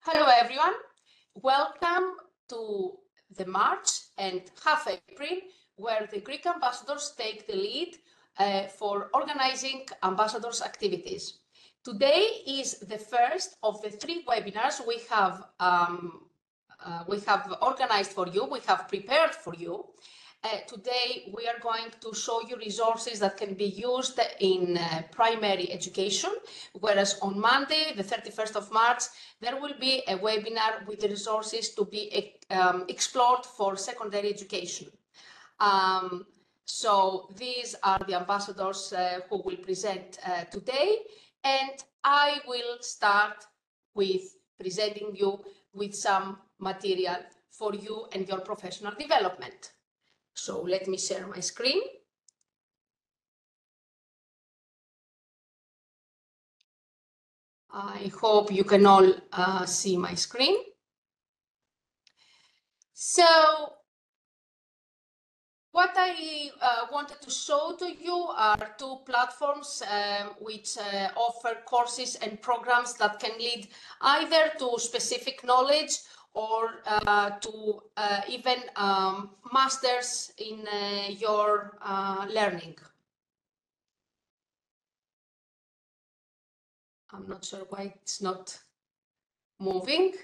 Hello everyone, welcome to the March and half April, where the Greek ambassadors take the lead for organizing ambassadors' activities. Today is the first of the 3 webinars we have organized for you, we have prepared for you. Today we are going to show you resources that can be used in primary education, whereas on Monday, the 31st of March, there will be a webinar with the resources to be explored for secondary education. So these are the ambassadors who will present today, and I will start with presenting you with some material for you and your professional development. So let me share my screen. I hope you can all see my screen. So what I wanted to show to you are 2 platforms which offer courses and programs that can lead either to specific knowledge or to even masters in your learning. I'm not sure why it's not moving.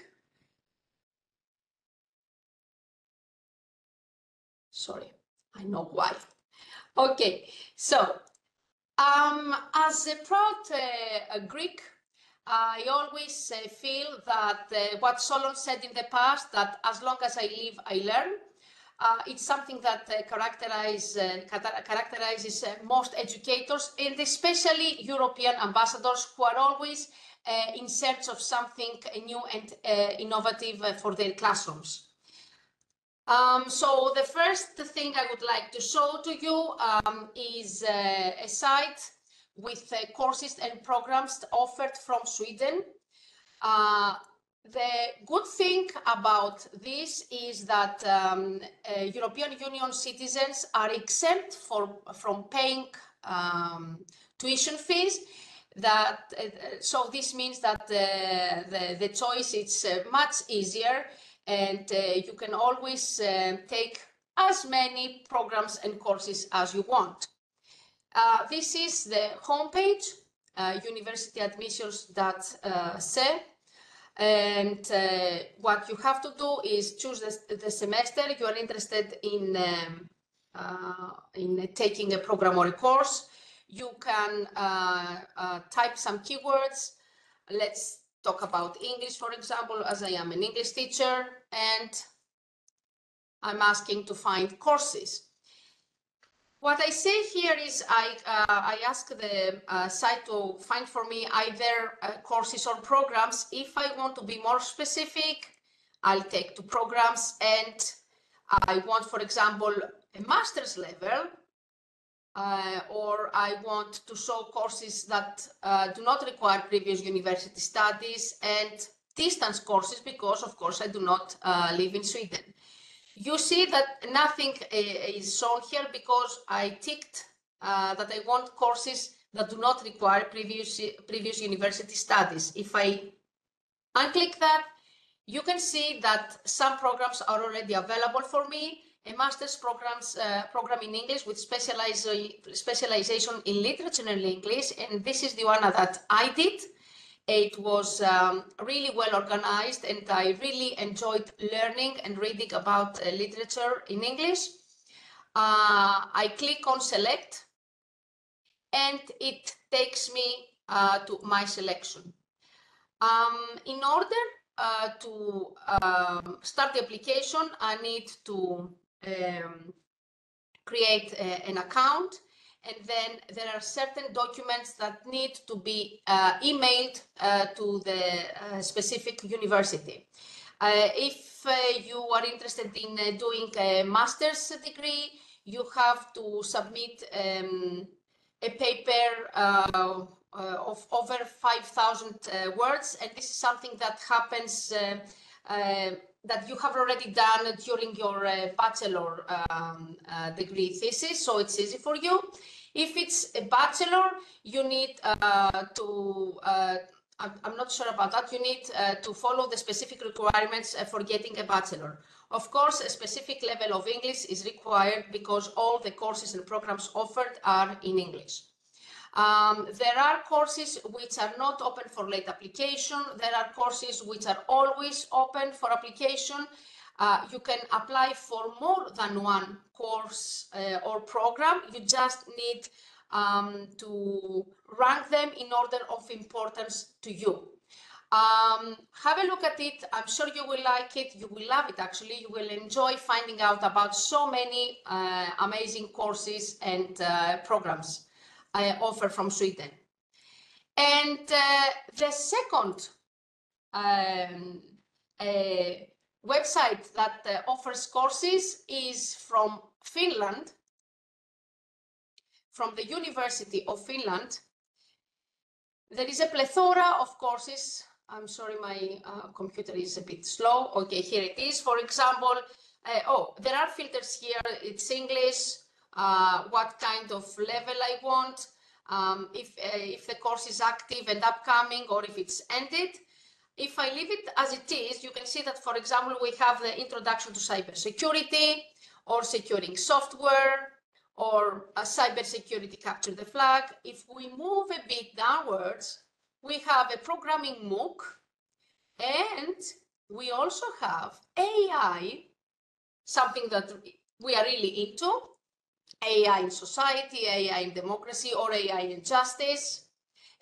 Sorry, I know why. Okay, so as a proud Greek, I always feel that what Solon said in the past, that as long as I live, I learn. It's something that characterizes most educators, and especially European ambassadors, who are always in search of something new and innovative for their classrooms. So the first thing I would like to show to you is a site with courses and programs offered from Sweden. The good thing about this is that European Union citizens are exempt from paying tuition fees. So this means that the choice is much easier, and you can always take as many programs and courses as you want. This is the homepage, universityadmissions.se. And what you have to do is choose the semester you are interested in taking a program or a course. You can type some keywords. Let's talk about English, for example, as I am an English teacher, and I'm asking to find courses. What I say here is I ask the site to find for me either courses or programs. If I want to be more specific, I'll take 2 programs, and I want, for example, a master's level, or I want to show courses that do not require previous university studies, and distance courses, because of course I do not live in Sweden. You see that nothing is shown here because I ticked that I want courses that do not require previous university studies. If I unclick that, you can see that some programs are already available for me. A master's program in English with specialization in literature and English, and this is the one that I did. It was really well organized, and I really enjoyed learning and reading about literature in English. I click on select, and it takes me to my selection. In order to start the application, I need to create an account, and then there are certain documents that need to be emailed to the specific university. If you are interested in doing a master's degree, you have to submit a paper of over 5,000 words, and this is something that happens that you have already done during your bachelor degree thesis, so it's easy for you. If it's a bachelor, you need to I'm not sure about that. You need to follow the specific requirements for getting a bachelor. Of course, a specific level of English is required because all the courses and programs offered are in English. There are courses which are not open for late application. There are courses which are always open for application. You can apply for more than one course or program. You just need to rank them in order of importance to you. Have a look at it. I'm sure you will like it. You will love it, actually. You will enjoy finding out about so many amazing courses and programs offered from Sweden. And the second website that offers courses is from Finland, from the University of Finland. There is a plethora of courses. I'm sorry, my computer is a bit slow. Okay, here it is. For example, there are filters here. It's English, what kind of level I want, if the course is active and upcoming, or if it's ended. If I leave it as it is, you can see that, for example, we have the introduction to cybersecurity, or securing software, or a cybersecurity capture the flag. If we move a bit downwards, we have a programming MOOC, and we also have AI, something that we are really into, AI in society, AI in democracy, or AI in justice.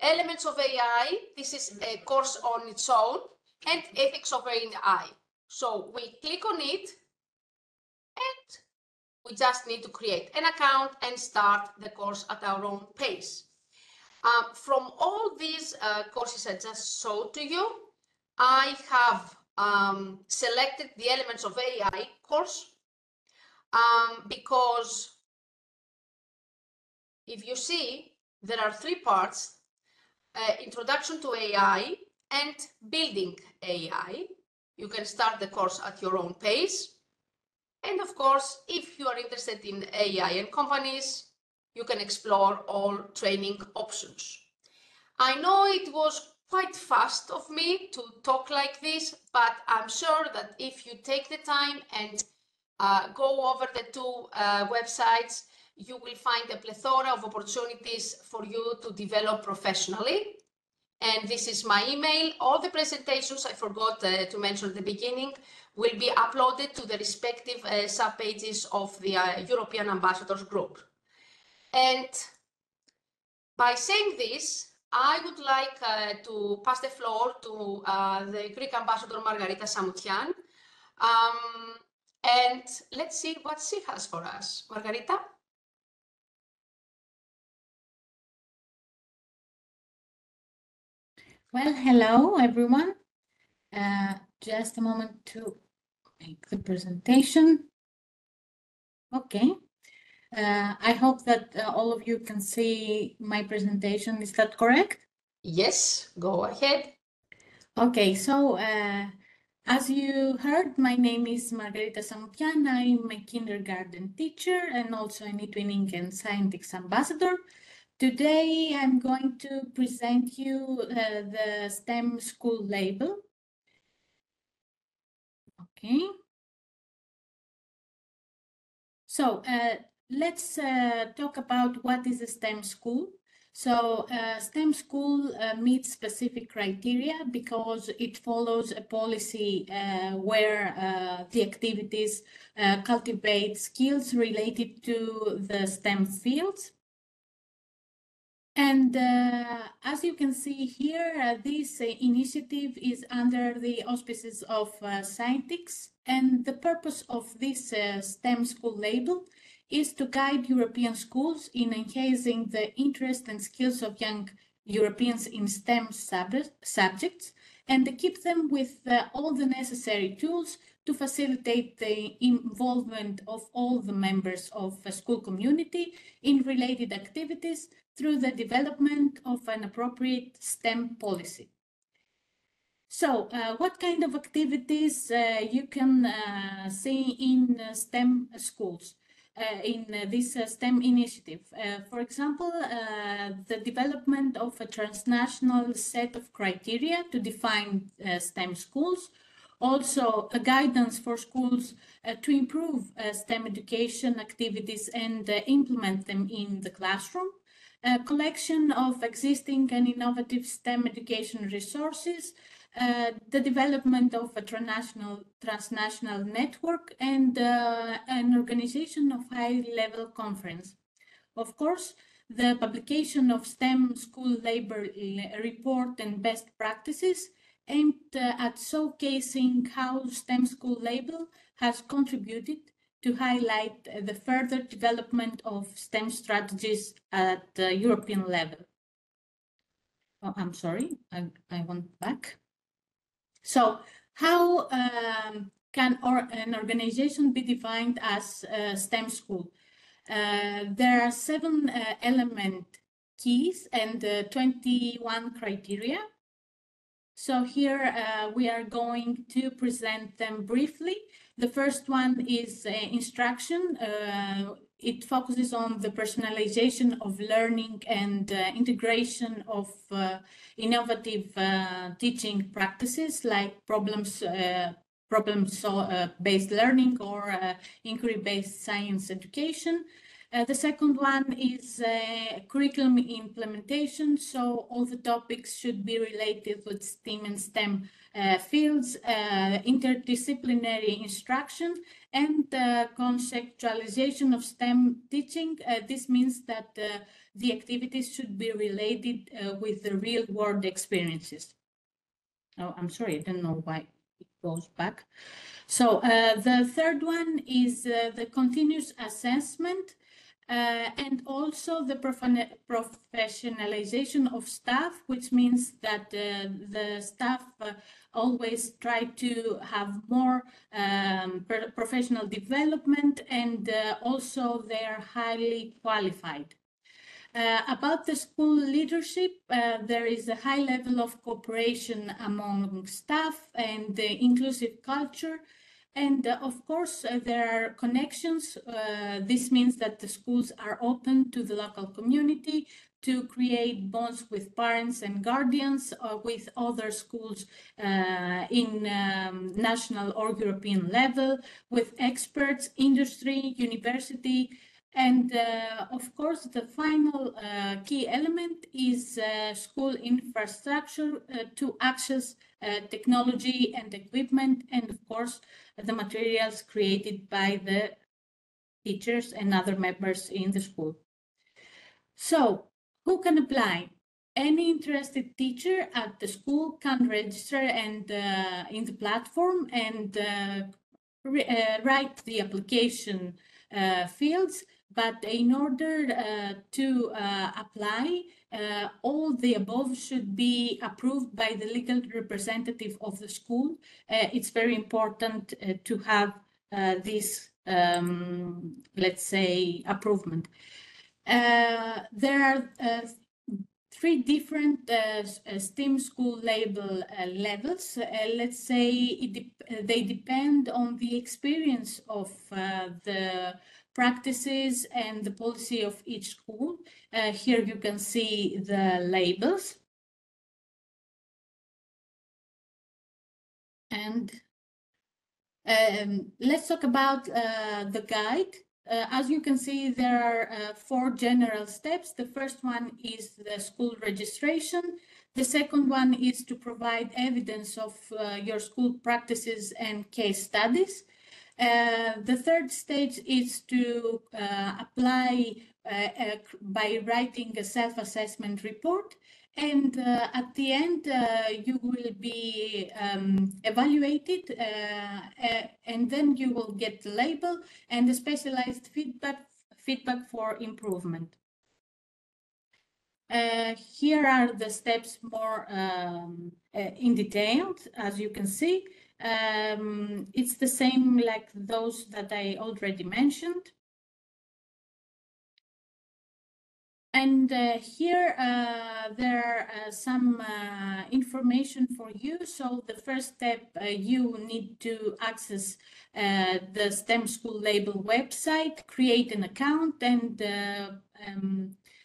Elements of AI, this is a course on its own, and ethics of AI. So we click on it, and we just need to create an account and start the course at our own pace. From all these courses I just showed to you, I have selected the Elements of AI course because if you see, there are three parts: Introduction to AI and Building AI. You can start the course at your own pace. And of course, if you are interested in AI and companies, you can explore all training options. I know it was quite fast of me to talk like this, but I'm sure that if you take the time and go over the two websites, you will find a plethora of opportunities for you to develop professionally. And this is my email. All the presentations I forgot to mention at the beginning will be uploaded to the respective subpages of the European Ambassadors Group. And by saying this, I would like to pass the floor to the Greek Ambassador Margarita Samoutian. And let's see what she has for us. Margarita? Well, hello, everyone. Just a moment to make the presentation. Okay. I hope that all of you can see my presentation. Is that correct? Yes, go ahead. Okay, so as you heard, my name is Margarita Samoutian. I'm a kindergarten teacher and also an eTwinning and Scientix ambassador. Today, I'm going to present you the STEM school label. Okay. So let's talk about what is a STEM school. So STEM school meets specific criteria because it follows a policy where the activities cultivate skills related to the STEM fields. And as you can see here, this initiative is under the auspices of Scientix, and the purpose of this STEM school label is to guide European schools in enhancing the interest and skills of young Europeans in STEM subjects and to keep them with all the necessary tools to facilitate the involvement of all the members of a school community in related activities through the development of an appropriate STEM policy. So what kind of activities you can see in STEM schools? in this STEM initiative. For example, the development of a transnational set of criteria to define STEM schools, also a guidance for schools to improve STEM education activities and implement them in the classroom, a collection of existing and innovative STEM education resources, the development of a transnational network, and an organization of high-level conference. Of course, the publication of STEM school labor report and best practices aimed at showcasing how STEM school label has contributed to highlight the further development of STEM strategies at the European level. Oh, I'm sorry, I went back. So how can an organization be defined as a STEM school? There are 7 element keys and 21 criteria. So here we are going to present them briefly. The first one is instruction. It focuses on the personalization of learning and integration of innovative teaching practices like problem-based learning or inquiry-based science education. The second one is curriculum implementation. So all the topics should be related with STEAM and STEM fields, interdisciplinary instruction, and conceptualization of STEM teaching. This means that the activities should be related with the real world experiences. Oh, I'm sorry, I don't know why it goes back. So the third one is the continuous assessment. And also the professionalization of staff, which means that the staff always try to have more professional development, and also they're highly qualified. About the school leadership, there is a high level of cooperation among staff and the inclusive culture. And of course, there are connections. This means that the schools are open to the local community to create bonds with parents and guardians, with other schools in national or European level, with experts, industry, university. And of course, the final key element is school infrastructure to access technology and equipment, and of course, the materials created by the teachers and other members in the school. So, who can apply? Any interested teacher at the school can register and in the platform and write the application fields. But in order to apply, all the above should be approved by the legal representative of the school. It's very important to have this, let's say, approval. There are 3 different STEM school label levels. Let's say they depend on the experience of the practices and the policy of each school. Here you can see the labels. And let's talk about the guide. As you can see, there are 4 general steps. The first one is the school registration. The second one is to provide evidence of your school practices and case studies. The third stage is to apply by writing a self-assessment report. And at the end, you will be evaluated, and then you will get the label and the specialized feedback for improvement. Here are the steps more in detail, as you can see. It's the same like those that I already mentioned. And here there are some information for you. So the first step, you need to access the STEM School Label website, create an account, and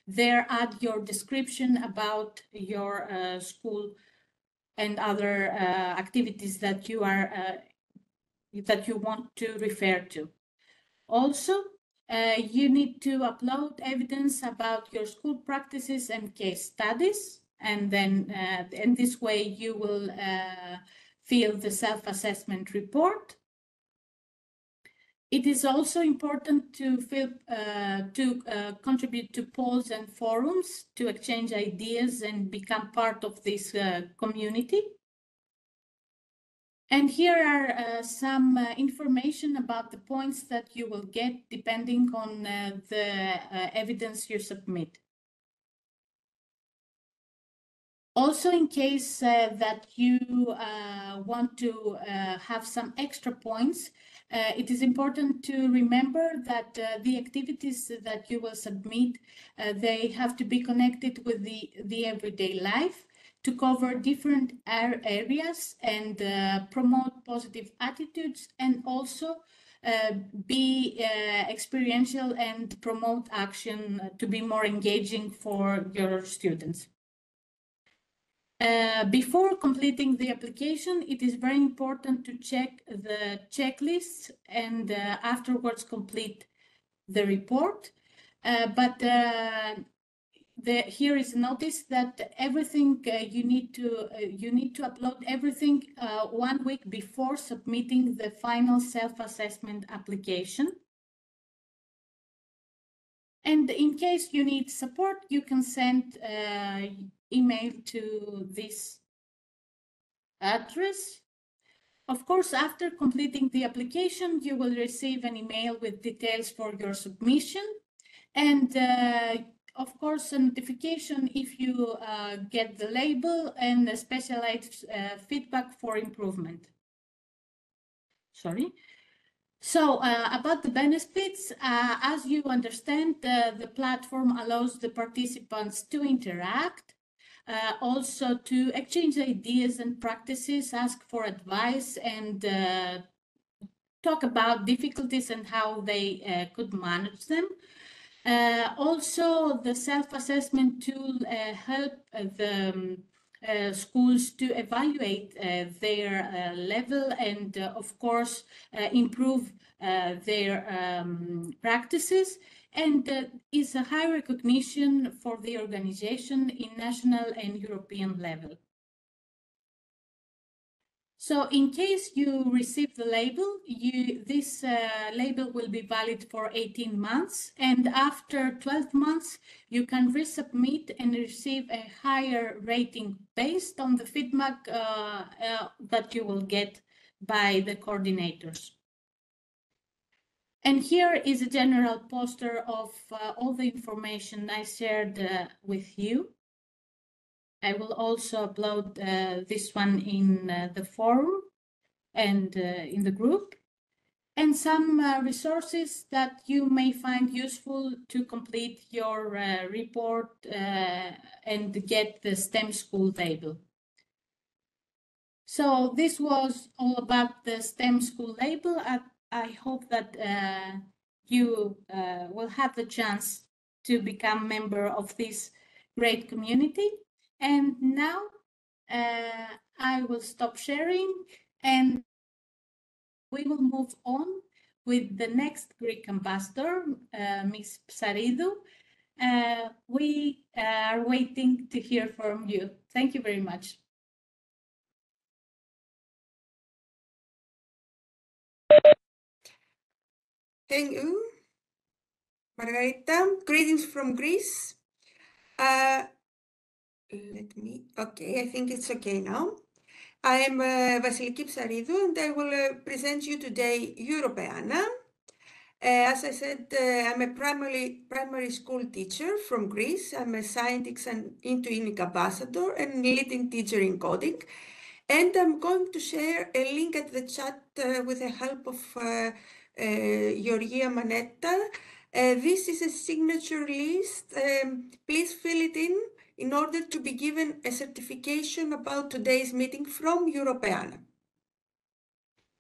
there add your description about your school and other activities that you are that you want to refer to. Also, you need to upload evidence about your school practices and case studies, and then in this way you will fill the self-assessment report. It is also important to contribute to polls and forums to exchange ideas and become part of this community. And here are some information about the points that you will get depending on the evidence you submit. Also, in case that you want to have some extra points, it is important to remember that the activities that you will submit, they have to be connected with the everyday life to cover different areas and promote positive attitudes, and also be experiential and promote action to be more engaging for your students. Before completing the application, it is very important to check the checklist and afterwards complete the report. Here is a notice that everything you need to upload everything 1 week before submitting the final self-assessment application. And in case you need support, you can send email to this address. Of course, after completing the application, you will receive an email with details for your submission, and of course, a notification if you get the label and a specialized feedback for improvement. Sorry. So about the benefits, as you understand, the platform allows the participants to interact, also to exchange ideas and practices, ask for advice, and talk about difficulties and how they could manage them. Also, the self-assessment tool help the schools to evaluate their level and, of course, improve their practices, and is a high recognition for the organization in national and European level. So in case you receive the label, this label will be valid for 18 months. And after 12 months, you can resubmit and receive a higher rating based on the feedback that you will get by the coordinators. And here is a general poster of all the information I shared with you. I will also upload this one in the forum and in the group, and some resources that you may find useful to complete your report and get the STEM School label. So this was all about the STEM School label. I hope that you will have the chance to become member of this great community. And now I will stop sharing and we will move on with the next Greek ambassador, Ms. Psaridou. We are waiting to hear from you. Thank you very much. Thank you, Margarita. Greetings from Greece. Okay, I think it's okay now. I am Vasiliki Psaridou, and I will present you today Europeana. As I said, I'm a primary school teacher from Greece. I'm a scientist and eTwinning ambassador and leading teacher in coding. And I'm going to share a link at the chat with the help of Georgia Manetta This is a signature list. Please fill it in order to be given a certification about today's meeting from Europeana.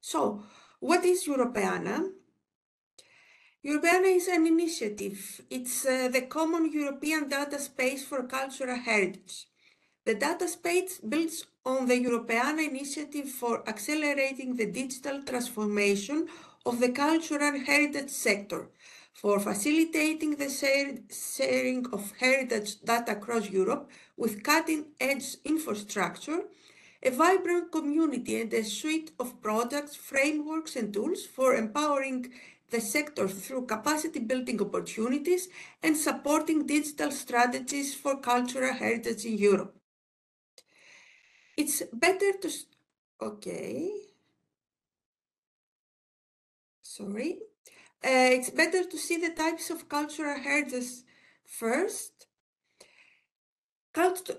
So, what is Europeana? Europeana is an initiative. It's the common European data space for cultural heritage. The data space builds on the Europeana initiative for accelerating the digital transformation of the cultural heritage sector, for facilitating the sharing of heritage data across Europe with cutting-edge infrastructure, a vibrant community and a suite of products, frameworks and tools for empowering the sector through capacity building opportunities and supporting digital strategies for cultural heritage in Europe. It's better to, it's better to see the types of cultural heritage first.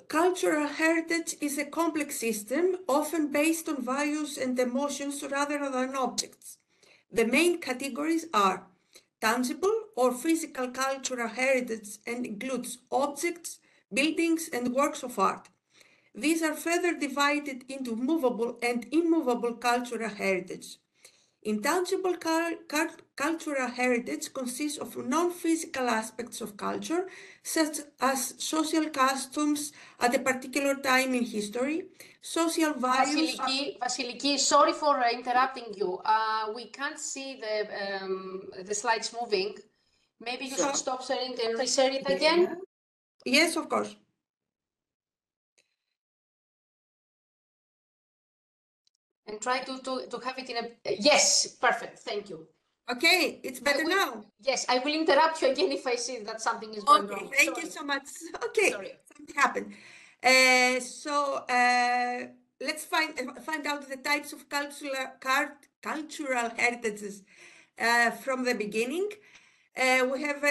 Cultural heritage is a complex system, often based on values and emotions rather than objects. The main categories are tangible or physical cultural heritage and includes objects, buildings, and works of art. These are further divided into movable and immovable cultural heritage. Intangible cultural heritage consists of non-physical aspects of culture, such as social customs at a particular time in history, social values. Vasiliki, sorry for interrupting you. We can't see the slides moving. Maybe you should stop sharing and reshare it again. Yes, of course. And try to have it in a, yes, perfect, thank you. Okay, it's better now. Yes, I will interrupt you again if I see that something is going wrong. Thank you so much. Okay, something happened. Let's find out the types of cultural heritages from the beginning. We have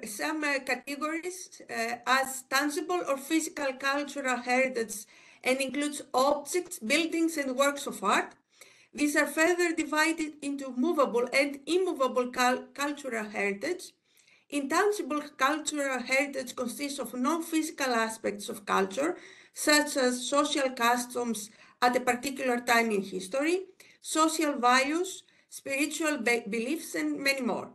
some categories as tangible or physical cultural heritage and includes objects, buildings, and works of art. These are further divided into movable and immovable cultural heritage. Intangible cultural heritage consists of non-physical aspects of culture, such as social customs at a particular time in history, social values, spiritual beliefs, and many more.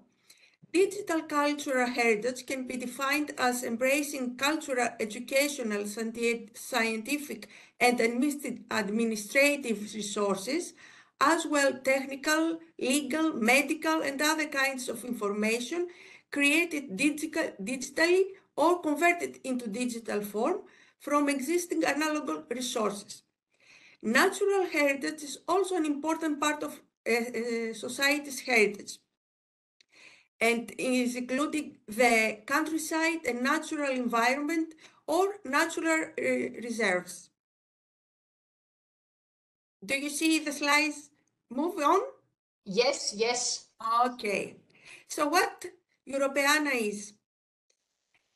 Digital cultural heritage can be defined as embracing cultural, educational, scientific, and administrative resources, as well technical, legal, medical, and other kinds of information created digitally or converted into digital form from existing analog resources. Natural heritage is also an important part of society's heritage and is including the countryside and natural environment or natural reserves. Do you see the slides move on? Yes, yes. Okay. So what Europeana is?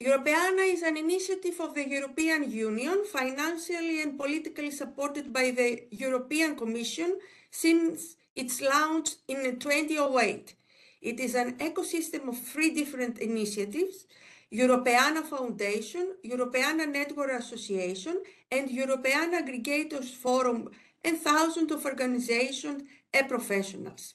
Europeana is an initiative of the European Union, financially and politically supported by the European Commission since its launch in 2008. It is an ecosystem of 3 different initiatives: Europeana Foundation, Europeana Network Association, and Europeana Aggregators Forum, and thousands of organizations and professionals.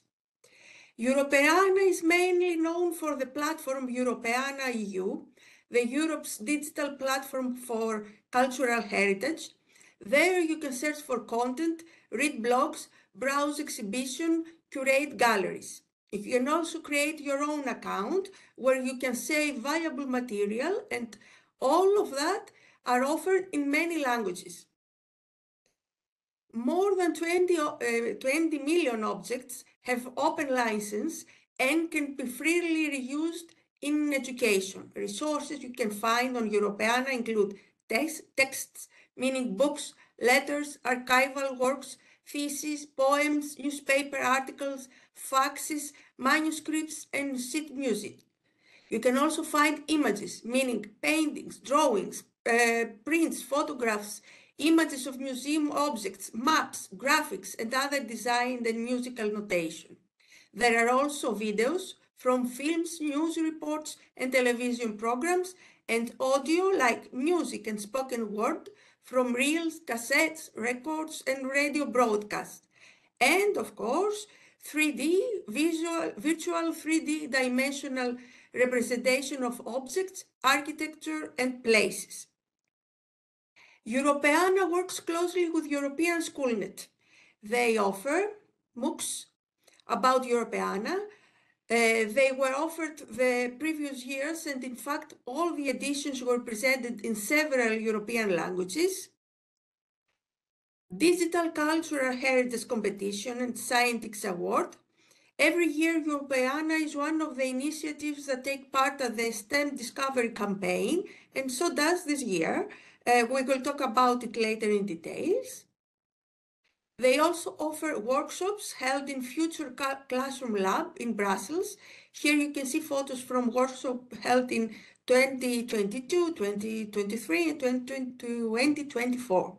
Europeana is mainly known for the platform Europeana EU, the Europe's digital platform for cultural heritage. There you can search for content, read blogs, browse exhibition, curate galleries. You can also create your own account where you can save valuable material, and all of that are offered in many languages. More than 20 million objects have open license and can be freely reused in education. Resources you can find on Europeana include texts, meaning books, letters, archival works, theses, poems, newspaper articles, faxes, manuscripts, and sheet music. You can also find images, meaning paintings, drawings, prints, photographs, images of museum objects, maps, graphics, and other design and musical notation. There are also videos, from films, news reports, and television programs, and audio like music and spoken word from reels, cassettes, records, and radio broadcasts. And of course, 3D, virtual 3D dimensional representation of objects, architecture, and places. Europeana works closely with European Schoolnet. They offer MOOCs about Europeana. They were offered the previous years, and in fact, all the editions were presented in several European languages. Digital Cultural Heritage Competition and Scientific Award. Every year, Europeana is one of the initiatives that take part at the STEM Discovery Campaign, and so does this year. We will talk about it later in details. They also offer workshops held in Future Classroom Lab in Brussels. Here you can see photos from workshops held in 2022, 2023, and 2024.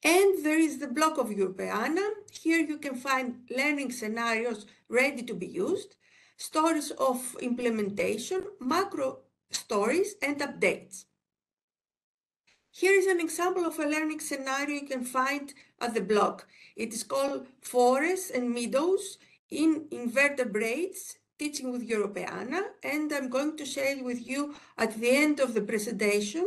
And there is the blog of Europeana. Here you can find learning scenarios ready to be used, stories of implementation, macro stories, and updates. Here is an example of a learning scenario you can find at the blog. It is called Forests and Meadows in Invertebrates, Teaching with Europeana, and I'm going to share it with you at the end of the presentation.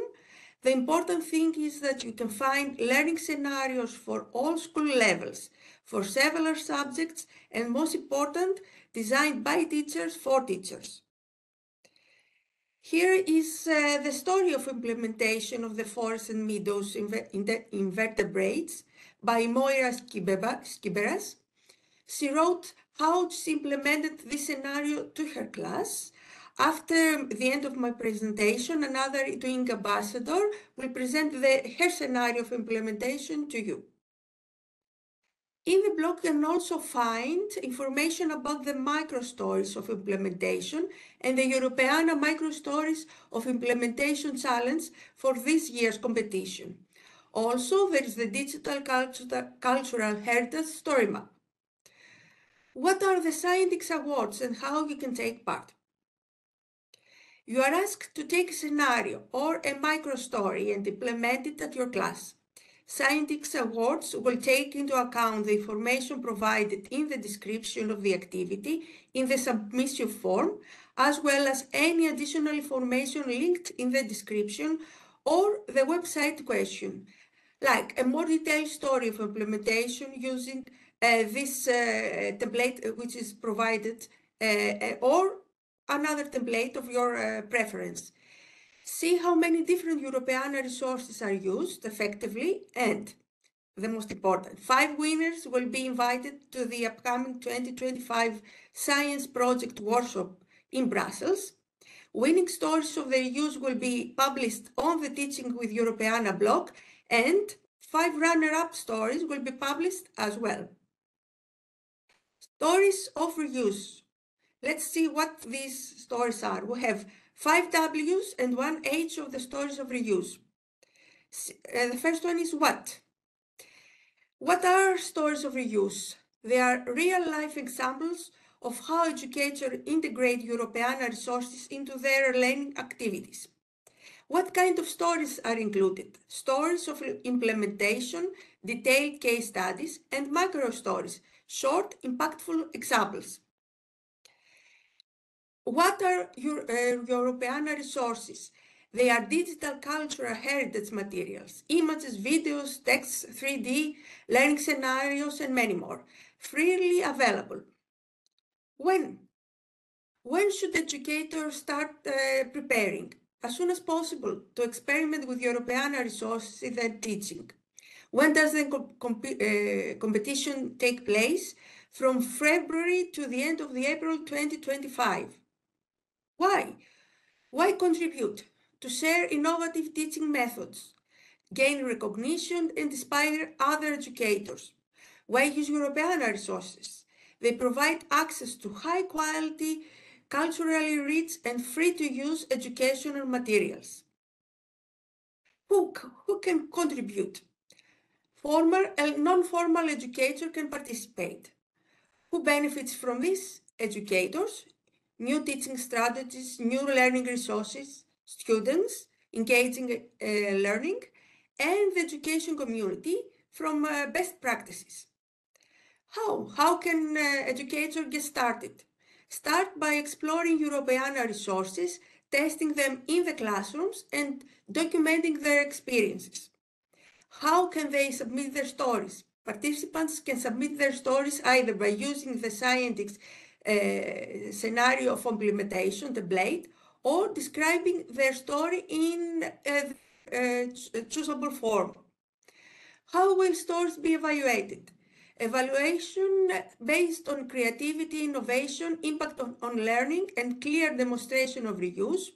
The important thing is that you can find learning scenarios for all school levels, for several subjects, and most important, designed by teachers for teachers. Here is the story of implementation of the Forests and Meadows Invertebrates by Moira Skiberas. She wrote how she implemented this scenario to her class. After the end of my presentation, another eTwinning ambassador will present her scenario of implementation to you. In the blog, you can also find information about the micro-stories of implementation and the Europeana micro-stories of implementation challenge for this year's competition. Also, there is the Digital Cultural Heritage Story Map. What are the Scientific Awards and how you can take part? You are asked to take a scenario or a micro-story and implement it at your class. Scientific Awards will take into account the information provided in the description of the activity in the submission form, as well as any additional information linked in the description or the website question, like a more detailed story of implementation using this template which is provided, or another template of your preference. See how many different Europeana resources are used effectively, and the most important, 5 winners will be invited to the upcoming 2025 Science Project Workshop in Brussels. Winning stories of their use will be published on the Teaching with Europeana blog, and 5 runner-up stories will be published as well. Stories of reuse. Let's see what these stories are. We have 5 W's and 1 H of the stories of reuse. The first one is what? What are stories of reuse? They are real-life examples of how educators integrate Europeana resources into their learning activities. What kind of stories are included? Stories of implementation, detailed case studies, and micro stories, short, impactful examples. What are Europeana resources? They are digital cultural heritage materials, images, videos, texts, 3D, learning scenarios, and many more, freely available. When should educators start preparing? As soon as possible to experiment with Europeana resources in their teaching. When does the competition take place? From February to the end of April 2025. Why? Why contribute? To share innovative teaching methods, gain recognition, and inspire other educators. Why use Europeana resources? They provide access to high quality, culturally rich, and free to use educational materials. Who can contribute? Formal and non-formal educators can participate. Who benefits from this? Educators, new teaching strategies, new learning resources, students, engaging learning, and the education community from best practices. How can educators get started? Start by exploring Europeana resources, testing them in the classrooms, and documenting their experiences. How can they submit their stories? Participants can submit their stories either by using the scientific scenario of implementation template or describing their story in a choosable form. How will stories be evaluated? Evaluation based on creativity, innovation, impact on learning, and clear demonstration of reuse.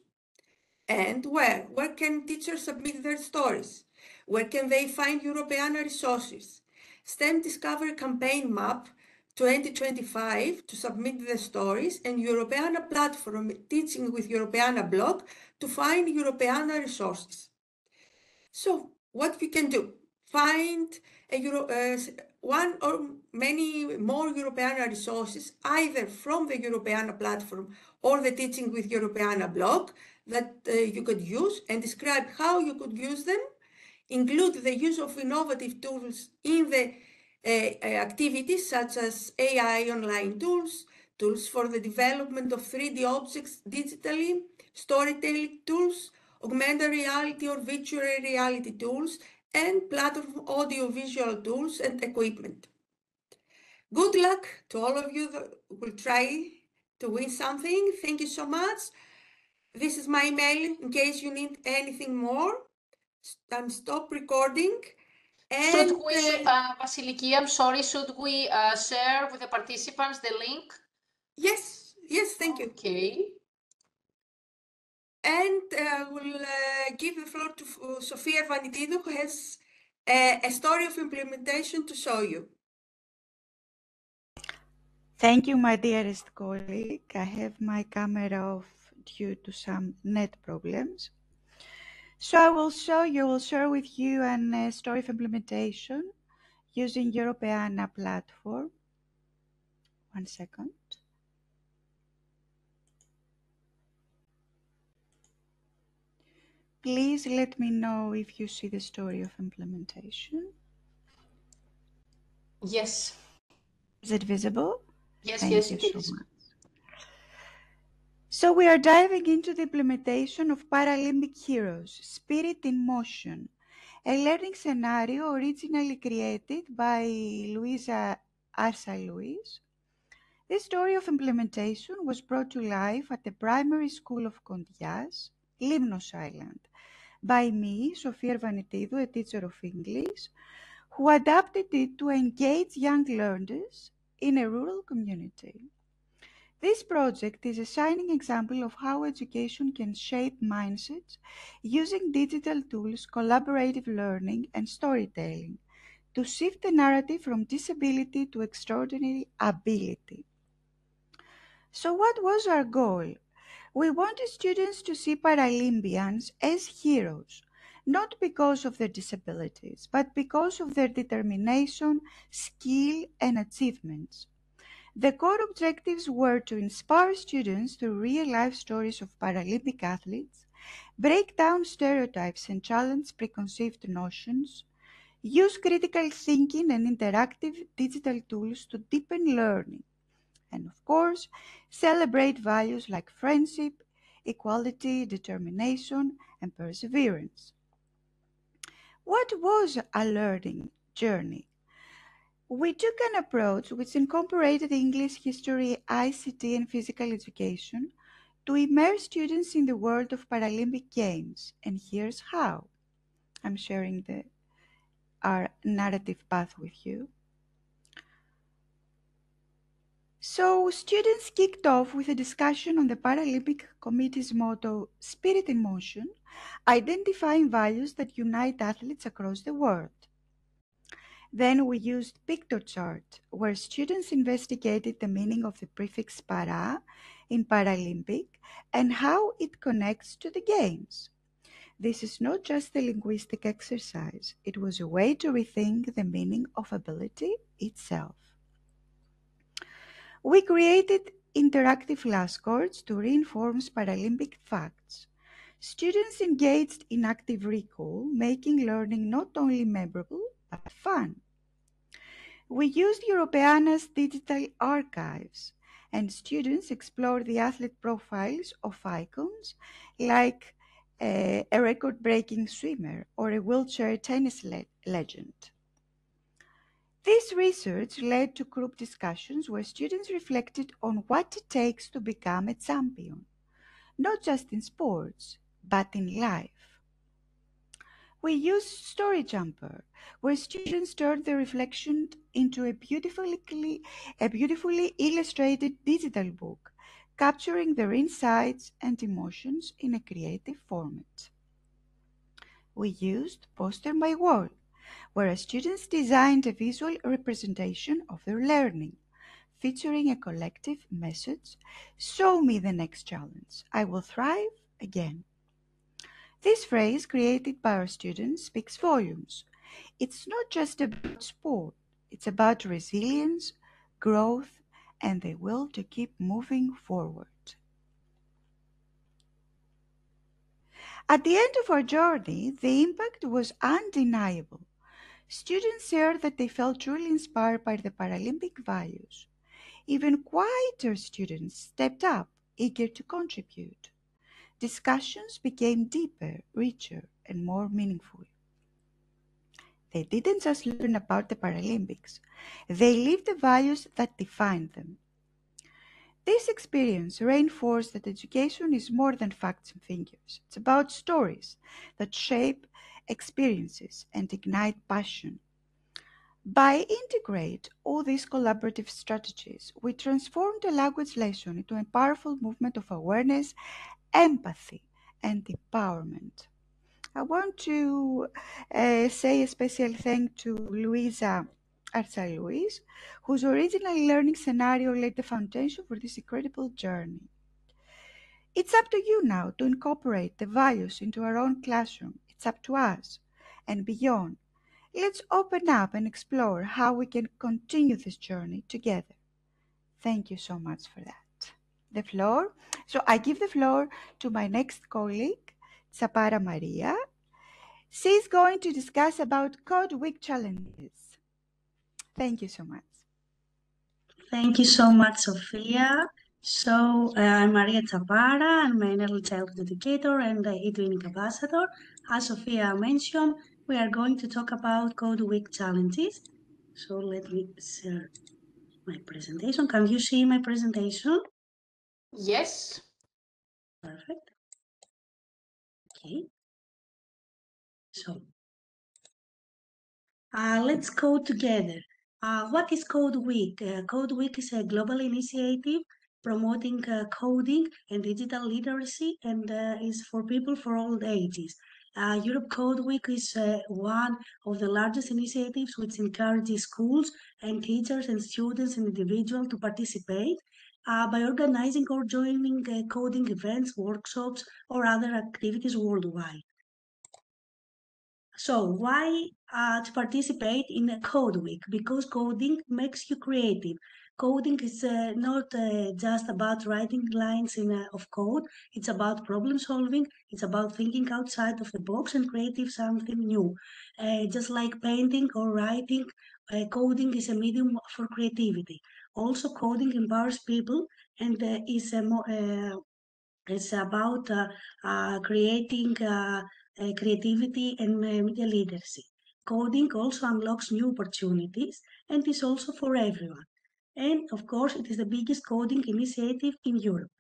And where? Where can teachers submit their stories? Where can they find Europeana resources? STEM Discovery Campaign Map 2025 to submit the stories, and Europeana platform Teaching with Europeana blog to find Europeana resources. So what you can do, find one or many more Europeana resources, either from the Europeana platform or the Teaching with Europeana blog that you could use, and describe how you could use them. Include the use of innovative tools in the activities such as AI online tools, tools for the development of 3D objects digitally, storytelling tools, augmented reality or virtual reality tools, and platform audio-visual tools and equipment. Good luck to all of you that will try to win something. Thank you so much. This is my email in case you need anything more. I'm stop recording. And Should we, Vasiliki, I'm sorry, should we share with the participants the link? yes, thank you. Okay. And we'll give the floor to Sofia Vanitidou, who has a story of implementation to show you. Thank you, my dearest colleague. I have my camera off due to some net problems. So I will share with you a story of implementation using Europeana platform. 1 second. Please let me know if you see the story of implementation. Yes. Is it visible? Yes, Thank yes, you it so is. much. So we are diving into the implementation of Paralympic Heroes, Spirit in Motion, a learning scenario originally created by Luisa Arsa-Luis. This story of implementation was brought to life at the primary school of Kondias, Limnos Island, by me, Sofia Vanitidou, a teacher of English, who adapted it to engage young learners in a rural community. This project is a shining example of how education can shape mindsets using digital tools, collaborative learning, and storytelling to shift the narrative from disability to extraordinary ability. So what was our goal? We wanted students to see Paralympians as heroes, not because of their disabilities, but because of their determination, skill, and achievements. The core objectives were to inspire students through real-life stories of Paralympic athletes, break down stereotypes and challenge preconceived notions, use critical thinking and interactive digital tools to deepen learning, and of course, celebrate values like friendship, equality, determination, and perseverance. What was a learning journey? We took an approach which incorporated English, history, ICT, and physical education to immerse students in the world of Paralympic Games, and here's how. I'm sharing our narrative path with you. So students kicked off with a discussion on the Paralympic Committee's motto, Spirit in Motion, identifying values that unite athletes across the world. Then we used picture chart, where students investigated the meaning of the prefix para in Paralympic and how it connects to the games. This is not just a linguistic exercise, it was a way to rethink the meaning of ability itself. We created interactive flashcards to reinforce Paralympic facts. Students engaged in active recall, making learning not only memorable but fun. We used Europeana's digital archives, and students explored the athlete profiles of icons like a record-breaking swimmer or a wheelchair tennis legend. This research led to group discussions where students reflected on what it takes to become a champion, not just in sports, but in life. We used Story Jumper, where students turned their reflection into a beautifully illustrated digital book, capturing their insights and emotions in a creative format. We used Poster My Wall, where students designed a visual representation of their learning, featuring a collective message, "Show me the next challenge. I will thrive again." This phrase, created by our students, speaks volumes. It's not just about sport, it's about resilience, growth, and the will to keep moving forward. At the end of our journey, the impact was undeniable. Students shared that they felt truly inspired by the Paralympic values. Even quieter students stepped up, eager to contribute. Discussions became deeper, richer, and more meaningful. They didn't just learn about the Paralympics, they lived the values that defined them. This experience reinforced that education is more than facts and figures. It's about stories that shape experiences and ignite passion. By integrate all these collaborative strategies, we transformed a language lesson into a powerful movement of awareness, empathy, and empowerment. I want to say a special thank to Luisa Arza-Luis, whose original learning scenario laid the foundation for this incredible journey. It's up to you now to incorporate the values into our own classroom. It's up to us. And beyond, let's open up and explore how we can continue this journey together. Thank you so much for that. I give the floor to my next colleague, Sapara Maria. She's going to discuss about Code Week challenges. Thank you so much. Thank you so much, Sophia. So I'm Maria Zapara. I'm an early childhood educator and eTwinning ambassador. As Sophia mentioned, we are going to talk about Code Week challenges. So let me share my presentation. Can you see my presentation? Yes. Perfect. Okay. So let's code together. What is Code Week? Code Week is a global initiative promoting coding and digital literacy and is for people for all ages. Europe Code Week is one of the largest initiatives which encourages schools and teachers and students and individuals to participate by organizing or joining coding events, workshops, or other activities worldwide. So why to participate in a code week? Because coding makes you creative. Coding is not just about writing lines of code. It's about problem solving. It's about thinking outside of the box and creating something new. Just like painting or writing, coding is a medium for creativity. Also, coding empowers people and it's about creating creativity and media literacy. Coding also unlocks new opportunities and is also for everyone. And of course, it is the biggest coding initiative in Europe.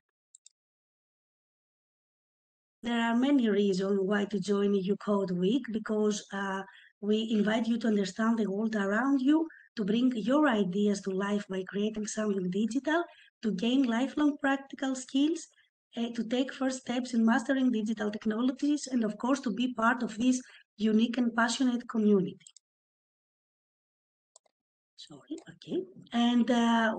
There are many reasons why to join EU Code Week because we invite you to understand the world around you, to bring your ideas to life by creating something digital, to gain lifelong practical skills, to take first steps in mastering digital technologies, and of course, to be part of this unique and passionate community. Sorry, okay. And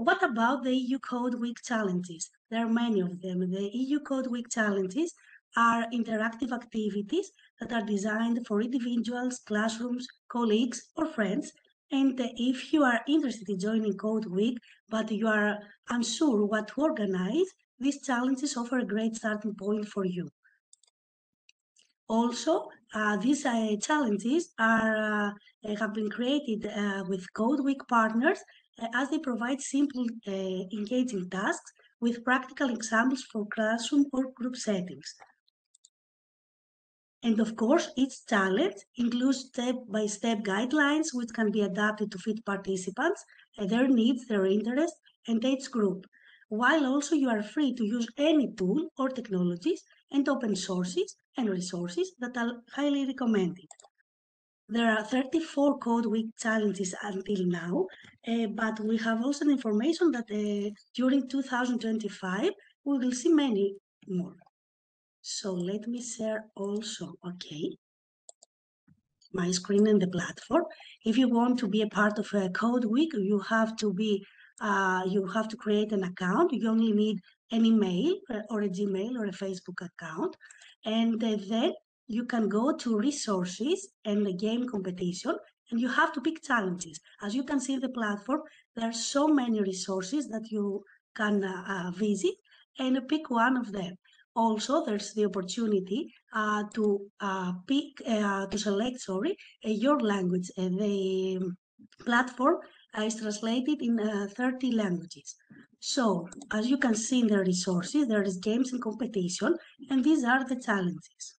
what about the EU Code Week challenges? There are many of them. The EU Code Week challenges are interactive activities that are designed for individuals, classrooms, colleagues, or friends, And if you are interested in joining Code Week, but you are unsure what to organize, these challenges offer a great starting point for you. Also, these challenges have been created with Code Week partners as they provide simple, engaging tasks with practical examples for classroom or group settings. And of course, each challenge includes step-by-step guidelines which can be adapted to fit participants, their needs, their interests, and age group, while also you are free to use any tool or technologies and open sources and resources that are highly recommended. There are 34 Code Week challenges until now, but we have also information that during 2025, we will see many more. So let me share also, my screen and the platform. If you want to be a part of a Code Week, you have to create an account. You only need an email or a Gmail or a Facebook account. And then you can go to resources and the game competition, and you have to pick challenges. As you can see in the platform, there are so many resources that you can visit and pick one of them. Also, there's the opportunity to select your language. The platform is translated in 30 languages. So, as you can see in the resources, there is games and competition, and these are the challenges.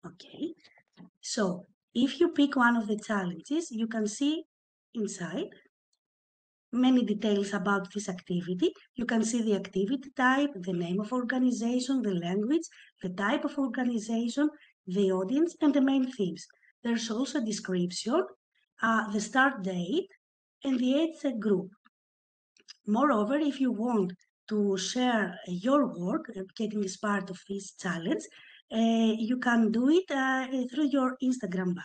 Okay, so if you pick one of the challenges, you can see inside many details about this activity. You can see the activity type, the name of organization, the language, the type of organization, the audience, and the main themes. There's also a description, the start date, and the age group. Moreover, if you want to share your work, getting as part of this challenge, you can do it through your Instagram bio.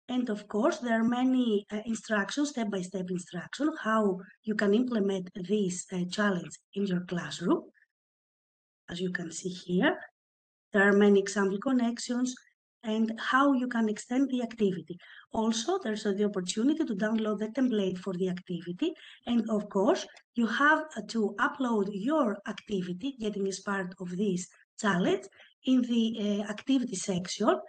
And of course, there are many instructions, step-by-step instructions, how you can implement this challenge in your classroom. As you can see here, there are many example connections and how you can extend the activity. Also, there's the opportunity to download the template for the activity. And of course, you have to upload your activity, getting as part of this challenge, in the activity section.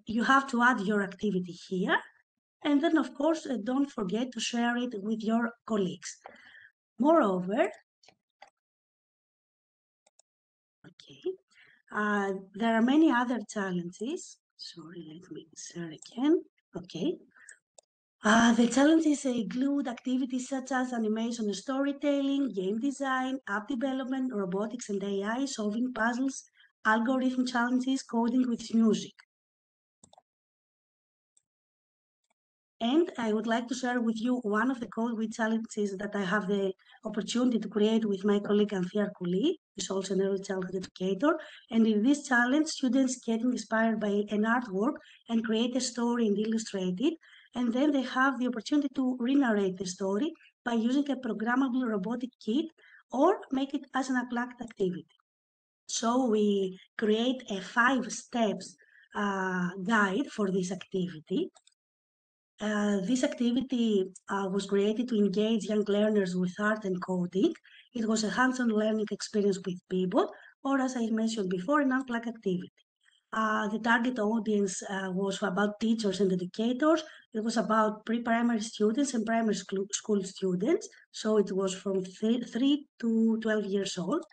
You have to add your activity here. And then, of course, don't forget to share it with your colleagues. Moreover, there are many other challenges. Sorry, let me share again. The challenges include activities such as animation and storytelling, game design, app development, robotics and AI, solving puzzles, algorithm challenges, coding with music. And I would like to share with you one of the Code Week challenges that I have the opportunity to create with my colleague Anthea Kouli, who is also an early childhood educator. And in this challenge, students get inspired by an artwork and create a story and illustrate it. And then they have the opportunity to re-narrate the story by using a programmable robotic kit or make it as an unplugged activity. So we create a 5 steps guide for this activity. This activity was created to engage young learners with art and coding. It was a hands-on learning experience with people, or as I mentioned before, an unplugged activity. The target audience was about teachers and educators. It was about pre-primary students and primary school students. So it was from 3 to 12 years old.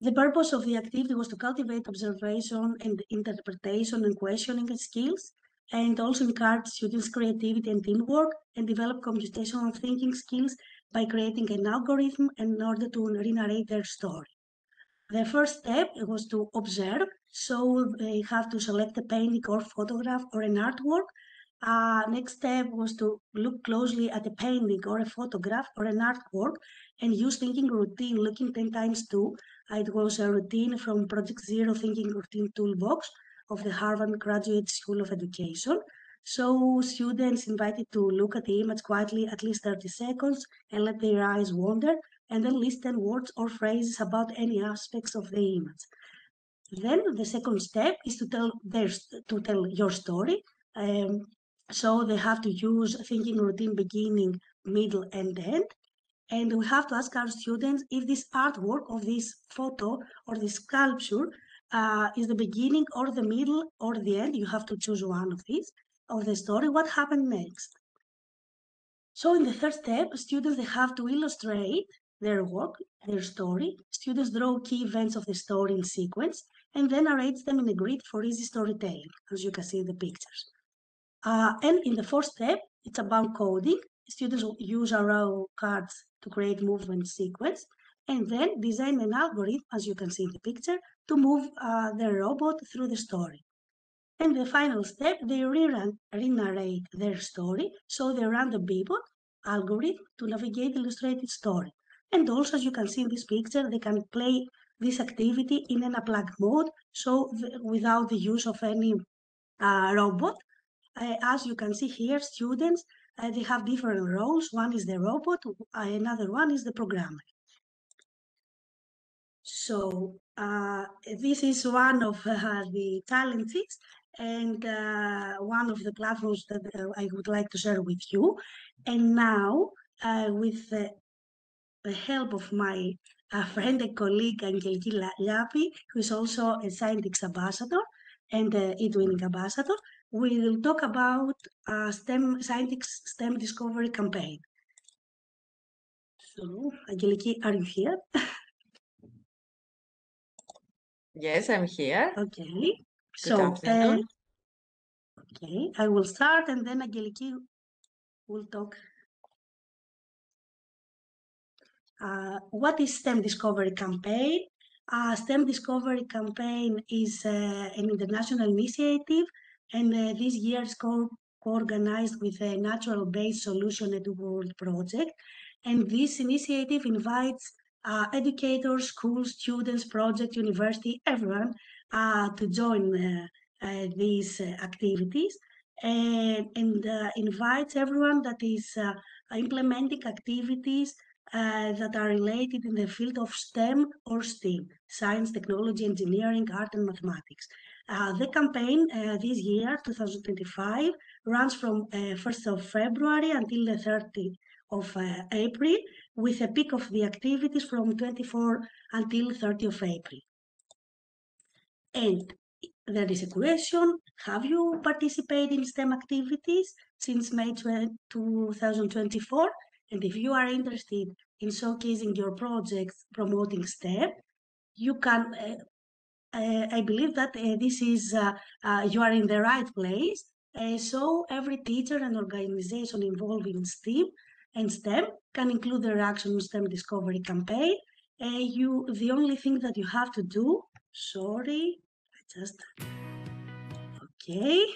The purpose of the activity was to cultivate observation and interpretation and questioning skills, and also encourage students' creativity and teamwork, and develop computational thinking skills by creating an algorithm in order to re-narrate their story. The first step was to observe, so they have to select a painting or photograph or an artwork. Next step was to look closely at a painting or a photograph or an artwork and use thinking routine, looking 10 times 2. It was a routine from Project Zero Thinking Routine Toolbox of the Harvard Graduate School of Education. So students invited to look at the image quietly at least 30 seconds and let their eyes wander, and then list 10 words or phrases about any aspects of the image. Then the second step is to tell your story. So they have to use thinking routine beginning, middle, and end. And we have to ask our students if this artwork of this photo or this sculpture is the beginning or the middle or the end. You have to choose one of these of the story. What happened next? So in the third step, students, they have to illustrate their work, their story. Students draw key events of the story in sequence and then arrange them in a grid for easy storytelling, as you can see in the pictures. And in the fourth step, it's about coding. Students will use arrow cards to create movement sequence and then design an algorithm, as you can see in the picture, to move their robot through the story. And the final step, they re-narrate their story. So they run the Bebot algorithm to navigate the illustrated story. And also, as you can see in this picture, they can play this activity in an unplugged mode, so without the use of any robot. As you can see here, students, they have different roles. One is the robot, another one is the programmer. So this is one of the challenges and one of the platforms that I would like to share with you. And now, with the help of my friend and colleague Angeliki Liapi, who is also a scientific ambassador and eTwinning ambassador, we will talk about scientific STEM discovery campaign. So, Angeliki, are you here? Yes, I'm here. Okay. Good So, afternoon. okay, I will start and then Angeliki will talk. What is STEM Discovery Campaign? STEM Discovery Campaign is an international initiative, and this year is co-organized with a Natural-Based Solution at World project. And this initiative invites educators, schools, students, project, university, everyone to join these activities and invites everyone that is implementing activities that are related in the field of STEM or STEAM, science, technology, engineering, art, and mathematics. The campaign this year, 2025, runs from 1st of February until the 30th of April, with a peak of the activities from 24 until 30 of April. And there is a question, have you participated in STEM activities since May 2024? And if you are interested in showcasing your projects promoting STEM, you can, I believe that this is, you are in the right place. So every teacher and organization involved in STEAM and STEM can include their action on STEM discovery campaign. The only thing that you have to do, sorry, just, okay.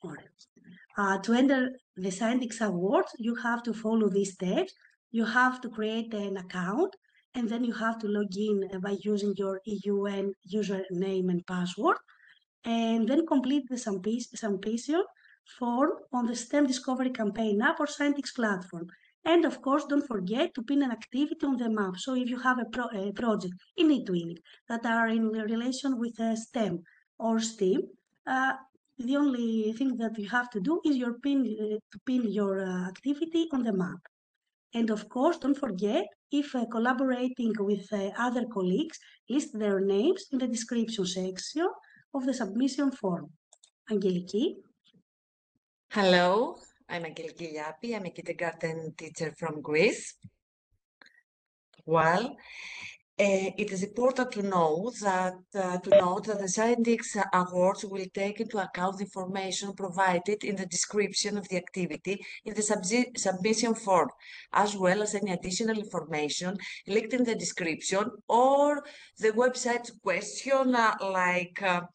All right. To enter the Scientix Awards, you have to follow these steps. You have to create an account, and then you have to log in by using your EUN username and password, and then complete the submission form on the STEM Discovery Campaign app or Scientix platform. And of course, don't forget to pin an activity on the map. So if you have a project in eTwinning that are in relation with STEM or STEAM, the only thing that you have to do is to pin your activity on the map. And of course, don't forget, if collaborating with other colleagues, list their names in the description section of the submission form. Angeliki? Hello, I'm Angeliki Liapi. I'm a kindergarten teacher from Greece. Well, it is important to know that the Scientix Awards will take into account the information provided in the description of the activity in the submission form, as well as any additional information linked in the description or the website's question, like a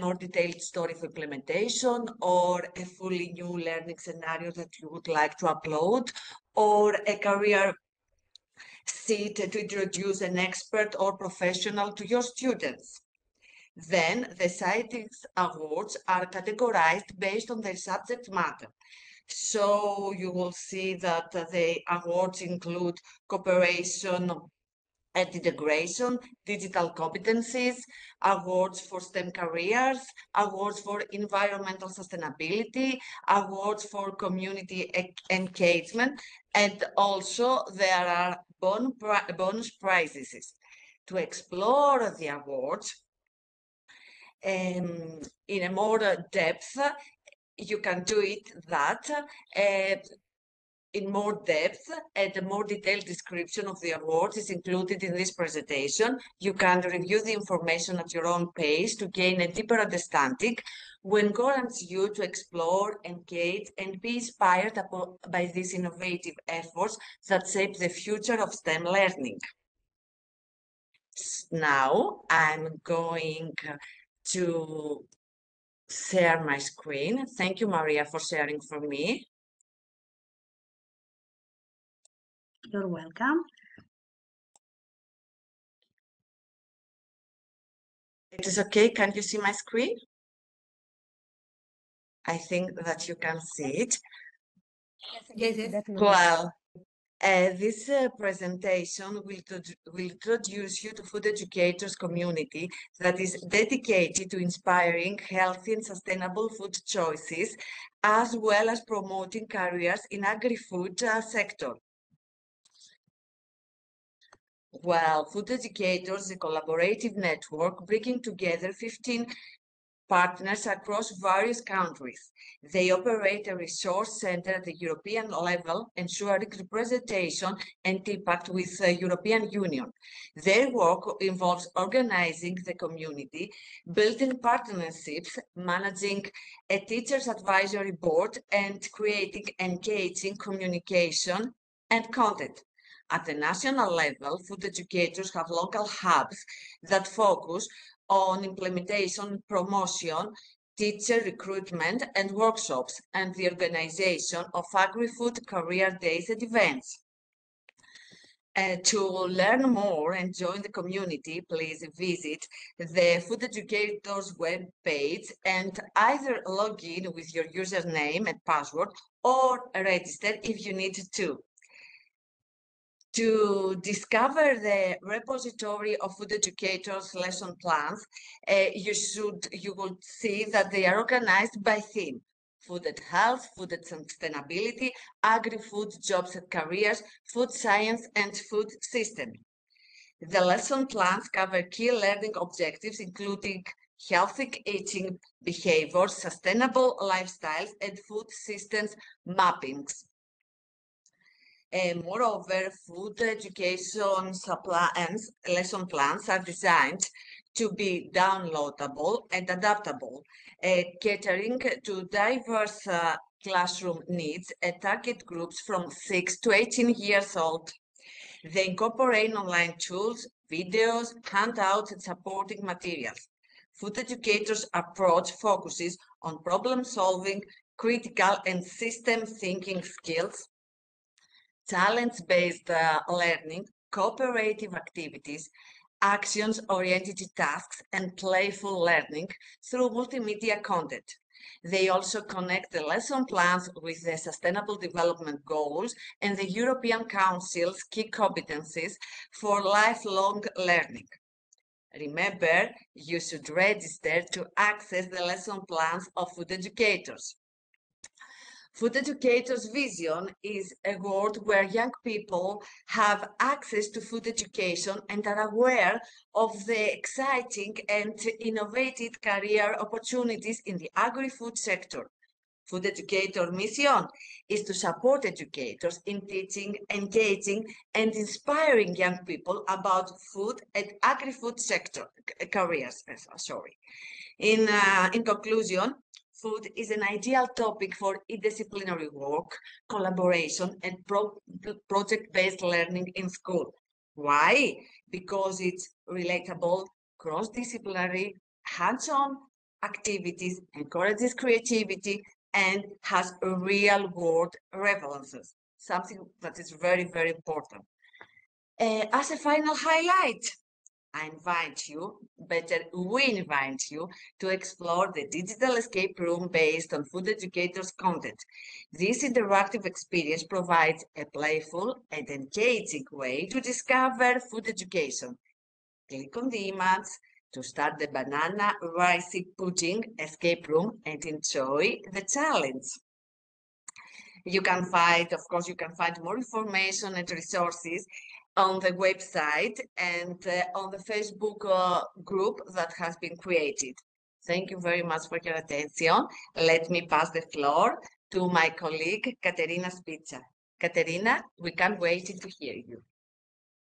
more detailed story for implementation, or a fully new learning scenario that you would like to upload, or a career seat to introduce an expert or professional to your students. Then the Scientix Awards are categorized based on their subject matter. So you will see that the awards include cooperation and integration, digital competencies, awards for STEM careers, awards for environmental sustainability, awards for community engagement, and also there are bonus prizes. To explore the awards in a more depth, you can do it that in more depth, and a more detailed description of the awards is included in this presentation. You can review the information at your own pace to gain a deeper understanding. We encourage you to explore, engage, and be inspired by these innovative efforts that shape the future of STEM learning. Now, I'm going to share my screen. Thank you, Maria, for sharing for me. You're welcome. It is okay. Can you see my screen? I think that you can see it. Yes, yes. Well, this presentation will introduce you to food educators community that is dedicated to inspiring healthy and sustainable food choices, as well as promoting careers in agri-food sector. Well, Food Educators is a collaborative network bringing together 15 partners across various countries. They operate a resource center at the European level, ensuring representation and impact with the European Union. Their work involves organizing the community, building partnerships, managing a teacher's advisory board, and creating engaging communication and content. At the national level, food educators have local hubs that focus on implementation, promotion, teacher recruitment, and workshops, and the organization of agri-food career days and events. To learn more and join the community, please visit the Food Educators webpage and either log in with your username and password or register if you need to. To discover the repository of food educators lesson plans, you will see that they are organized by theme: food and health, food and sustainability, agri-food, jobs and careers, food science, and food system. The lesson plans cover key learning objectives, including healthy eating behaviors, sustainable lifestyles, and food systems mappings. Moreover, food education lesson plans are designed to be downloadable and adaptable, catering to diverse classroom needs and target groups from 6 to 18 years old. They incorporate online tools, videos, handouts, and supporting materials. Food educators' approach focuses on problem solving, critical and system thinking skills, challenge-based learning, cooperative activities, actions-oriented tasks, and playful learning through multimedia content. They also connect the lesson plans with the Sustainable Development Goals and the European Council's key competencies for lifelong learning. Remember, you should register to access the lesson plans of food educators. Food educators' vision is a world where young people have access to food education and are aware of the exciting and innovative career opportunities in the agri-food sector. Food educator mission is to support educators in teaching, engaging, and inspiring young people about food and agri-food sector careers. In conclusion, food is an ideal topic for interdisciplinary work, collaboration, and project-based learning in school. Why? Because it's relatable, cross-disciplinary, hands-on activities, encourages creativity, and has real-world references, something that is very, very important. As a final highlight, I invite you, better, we invite you to explore the digital escape room based on food educators' content. This interactive experience provides a playful and engaging way to discover food education. Click on the image to start the banana rice pudding escape room and enjoy the challenge. You can find, of course, you can find more information and resources on the website and on the Facebook group that has been created. Thank you very much for your attention. Let me pass the floor to my colleague, Katerina Spitzer. Katerina, we can't wait to hear you.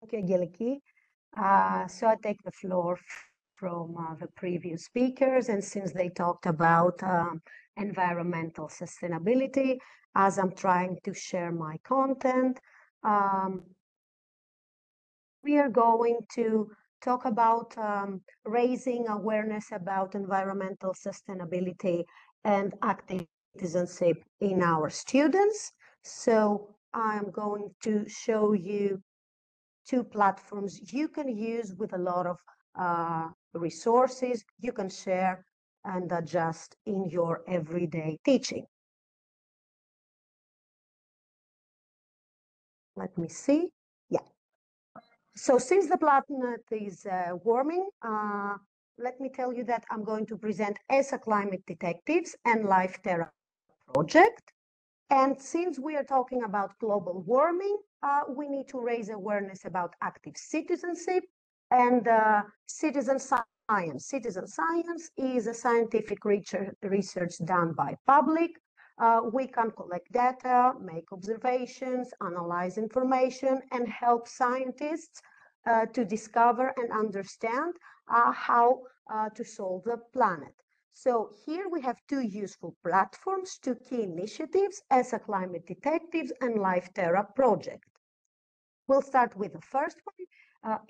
Thank you, Angeliki. So I take the floor from the previous speakers, and since they talked about environmental sustainability, as I'm trying to share my content, we are going to talk about raising awareness about environmental sustainability and active citizenship in our students. So I'm going to show you two platforms you can use with a lot of resources you can share and adjust in your everyday teaching. Let me see. Yeah. So since the planet is warming, let me tell you that I'm going to present ESA Climate Detectives and Life Terra project. And since we are talking about global warming, we need to raise awareness about active citizenship and citizen science. Citizen science is a scientific research done by public. We can collect data, make observations, analyze information, and help scientists to discover and understand how to solve the planet. So here we have two useful platforms, two key initiatives, ESA Climate Detectives and Life Terra project. We'll start with the first one.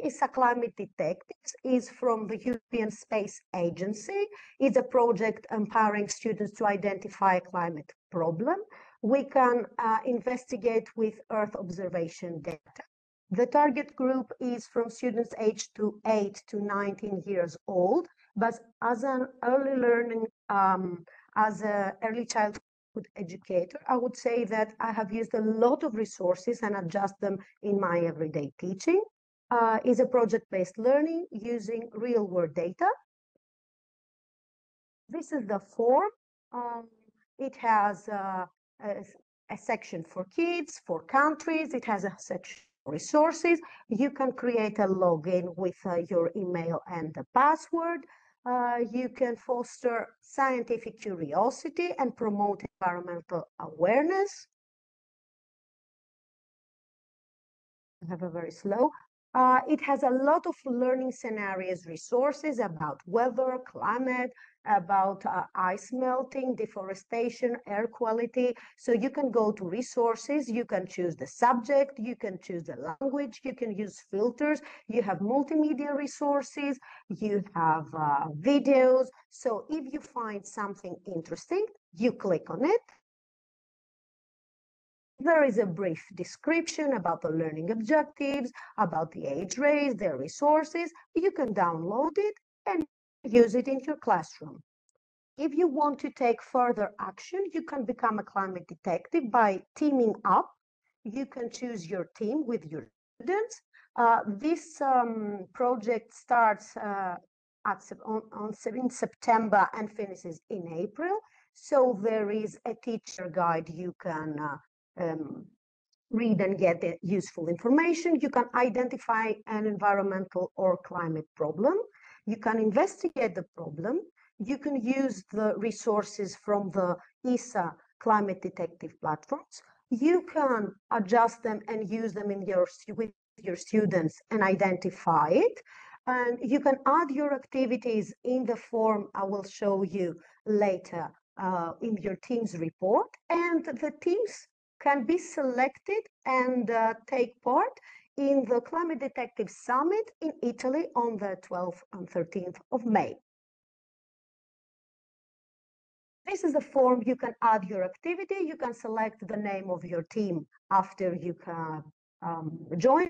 ESA Climate Detectives is from the European Space Agency. It's a project empowering students to identify a climate problem. We can investigate with Earth observation data. The target group is from students aged to 8 to 19 years old, but as an early learning, as an early childhood educator, I would say that I have used a lot of resources and adjust them in my everyday teaching. Is a project-based learning using real-world data. This is the form. It has a section for kids, for countries. It has a section for resources. You can create a login with your email and the password. You can foster scientific curiosity and promote environmental awareness. I have a very slow. It has a lot of learning scenarios, resources about weather, climate, about ice melting, deforestation, air quality. So you can go to resources, you can choose the subject, you can choose the language, you can use filters, you have multimedia resources, you have videos. So if you find something interesting, you click on it. There is a brief description about the learning objectives, about the age range, their resources. You can download it and use it in your classroom. If you want to take further action, you can become a climate detective by teaming up. You can choose your team with your students. This project starts in September and finishes in April. So there is a teacher guide you can read and get the useful information. You can identify an environmental or climate problem. You can investigate the problem. You can use the resources from the ESA Climate Detective platforms. You can adjust them and use them in with your students and identify it. And you can add your activities in the form I will show you later in your team's report. And the teams can be selected and take part in the Climate Detective Summit in Italy on the 12th and 13th of May. This is a form you can add your activity. You can select the name of your team after you can join.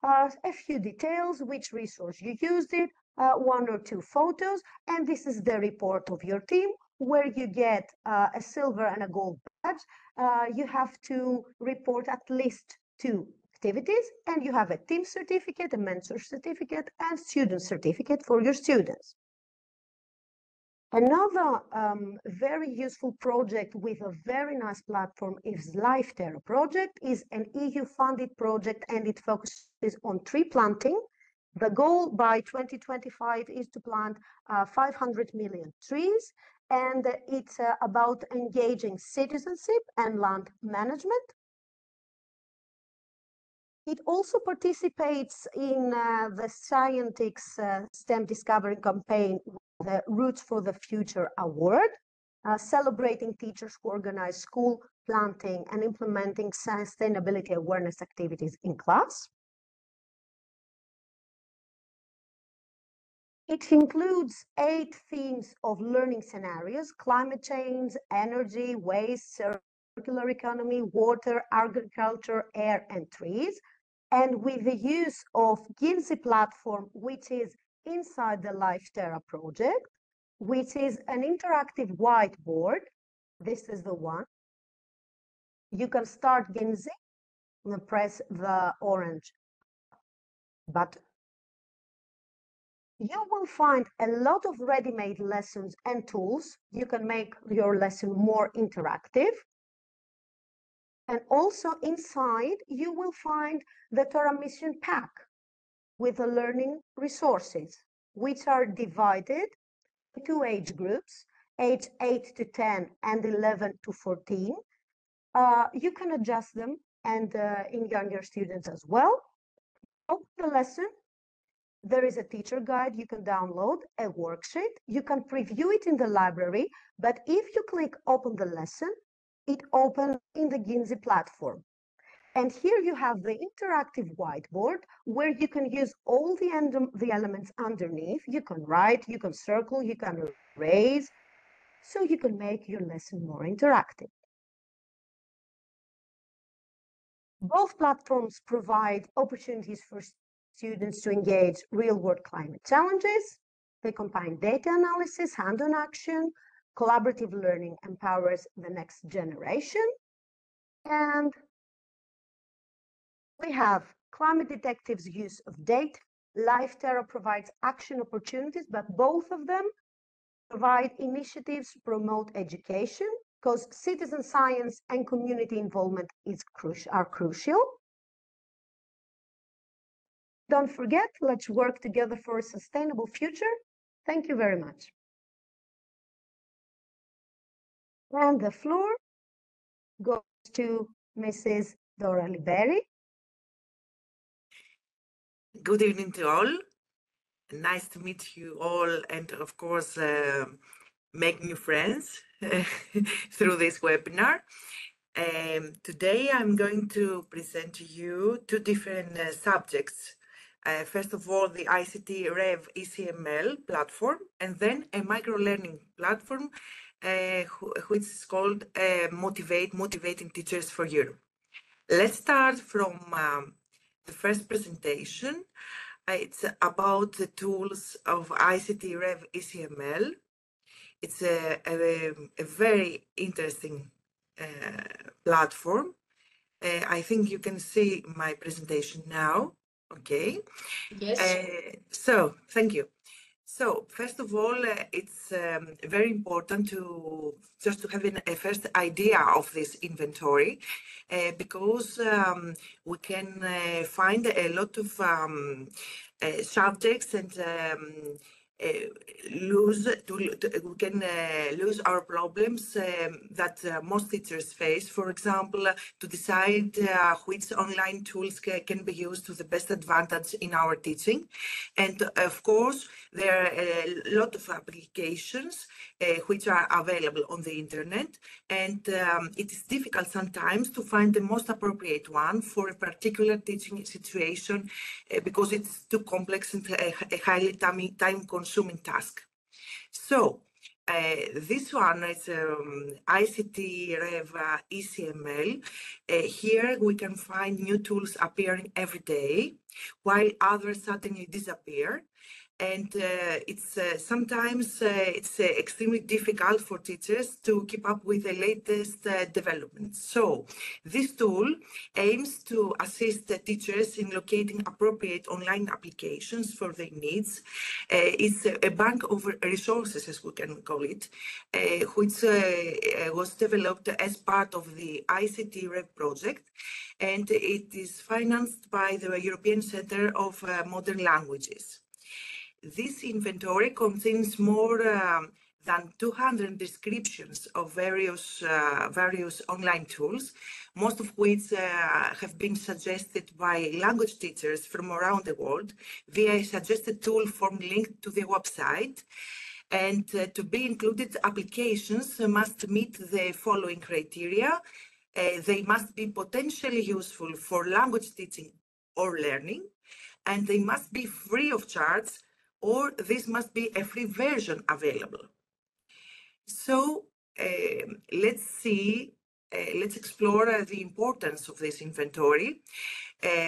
a few details, which resource you used it, 1 or 2 photos, and this is the report of your team, where you get a silver and a gold badge. You have to report at least 2 activities, and you have a team certificate, a mentor certificate, and student certificate for your students. Another very useful project with a very nice platform is LifeTerra project. Is an EU-funded project, and it focuses on tree planting. The goal by 2025 is to plant 500 million trees, and it's about engaging citizenship and land management. It also participates in the Scientix STEM Discovery campaign, the Roots for the Future Award, celebrating teachers who organize school planting and implementing sustainability awareness activities in class. It includes 8 themes of learning scenarios: climate change, energy, waste, circular economy, water, agriculture, air, and trees. And with the use of Guilty platform, which is inside the LifeTerra project, which is an interactive whiteboard. This is the one. You can start Guilty and press the orange button. You will find a lot of ready-made lessons and tools. You can make your lesson more interactive. And also inside, you will find the Torah Mission Pack with the learning resources, which are divided into age groups, age 8 to 10 and 11 to 14. You can adjust them and in younger students as well. Open the lesson. There is a teacher guide you can download, a worksheet. You can preview it in the library, but if you click open the lesson, it opens in the Guilty platform. And here you have the interactive whiteboard where you can use all the elements underneath. You can write, you can circle, you can erase, so you can make your lesson more interactive. Both platforms provide opportunities for students to engage real-world climate challenges. They combine data analysis, hands-on action, collaborative learning empowers the next generation. And we have Climate Detective's use of data. LifeTerra provides action opportunities, but both of them provide initiatives to promote education, because citizen science and community involvement are crucial. Don't forget, let's work together for a sustainable future. Thank you very much. And the floor goes to Mrs. Dora Liberi. Good evening to all. Nice to meet you all, and of course, make new friends through this webinar. Today, I'm going to present to you 2 different subjects. First of all, the ICT Rev ECML platform, and then a micro-learning platform, which is called Motivating Teachers for Europe. Let's start from the first presentation. It's about the tools of ICT Rev ECML. It's a very interesting platform. I think you can see my presentation now. Okay. Yes. So, thank you. So, first of all, it's very important to just to have a first idea of this inventory, because we can find a lot of subjects and we can lose our problems that most teachers face. For example, to decide which online tools can be used to the best advantage in our teaching. And of course, there are a lot of applications which are available on the internet, and it is difficult sometimes to find the most appropriate one for a particular teaching situation because it's too complex and a highly time-consuming task. So This one is ICT Rev ECML. Here we can find new tools appearing every day, while others suddenly disappear. And it's sometimes it's extremely difficult for teachers to keep up with the latest developments. So this tool aims to assist the teachers in locating appropriate online applications for their needs. It's a bank of resources, as we can call it, which was developed as part of the ICT Rev project, and it is financed by the European Center of Modern Languages. This inventory contains more than 200 descriptions of various online tools, most of which have been suggested by language teachers from around the world via a suggested tool form linked to the website. And to be included, applications must meet the following criteria. They must be potentially useful for language teaching or learning, and they must be free of charge, or this must be a free version available. So let's see, let's explore the importance of this inventory.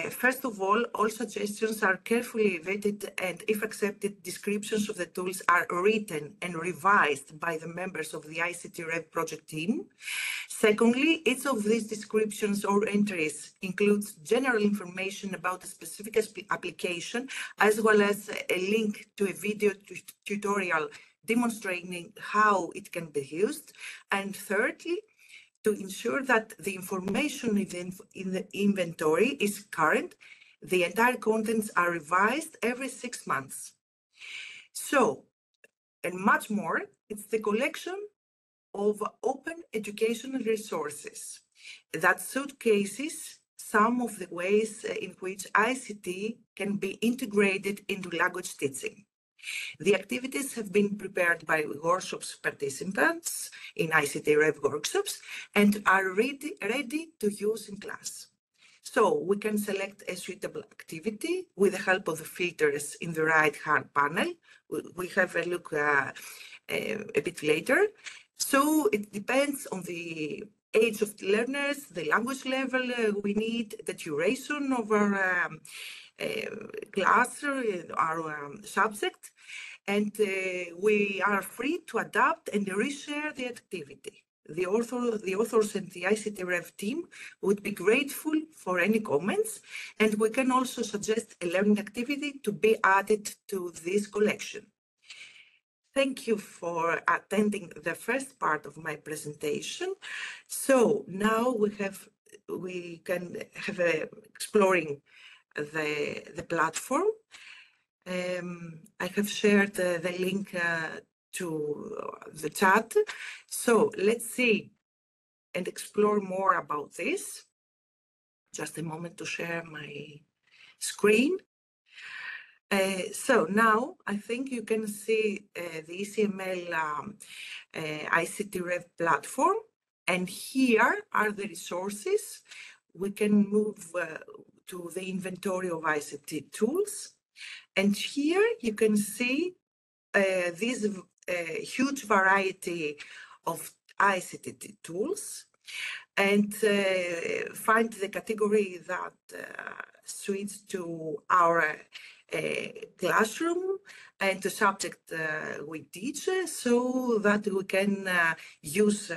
First of all suggestions are carefully vetted, and if accepted, descriptions of the tools are written and revised by the members of the ICT Rev project team. Secondly, each of these descriptions or entries includes general information about a specific application, as well as a link to a video tutorial demonstrating how it can be used. And thirdly, to ensure that the information in the inventory is current, the entire contents are revised every 6 months. So, and much more, it's the collection of open educational resources that showcases some of the ways in which ICT can be integrated into language teaching. The activities have been prepared by workshops participants in ICT Rev workshops and are ready to use in class. So we can select a suitable activity with the help of the filters in the right-hand panel. We have a look a bit later. So it depends on the age of the learners, the language level we need, the duration of our class, our subject, and we are free to adapt and reshare the activity. The authors and the ICT Rev team would be grateful for any comments, and we can also suggest a learning activity to be added to this collection. Thank you for attending the first part of my presentation. So now we can have exploring the platform. I have shared the link to the chat. So let's see and explore more about this. Just a moment to share my screen. So now I think you can see the ECML ICT Rev platform, and here are the resources. We can move to the inventory of ICT tools, and here you can see this huge variety of ICT tools, and find the category that suits to our classroom and the subject we teach, so that we can use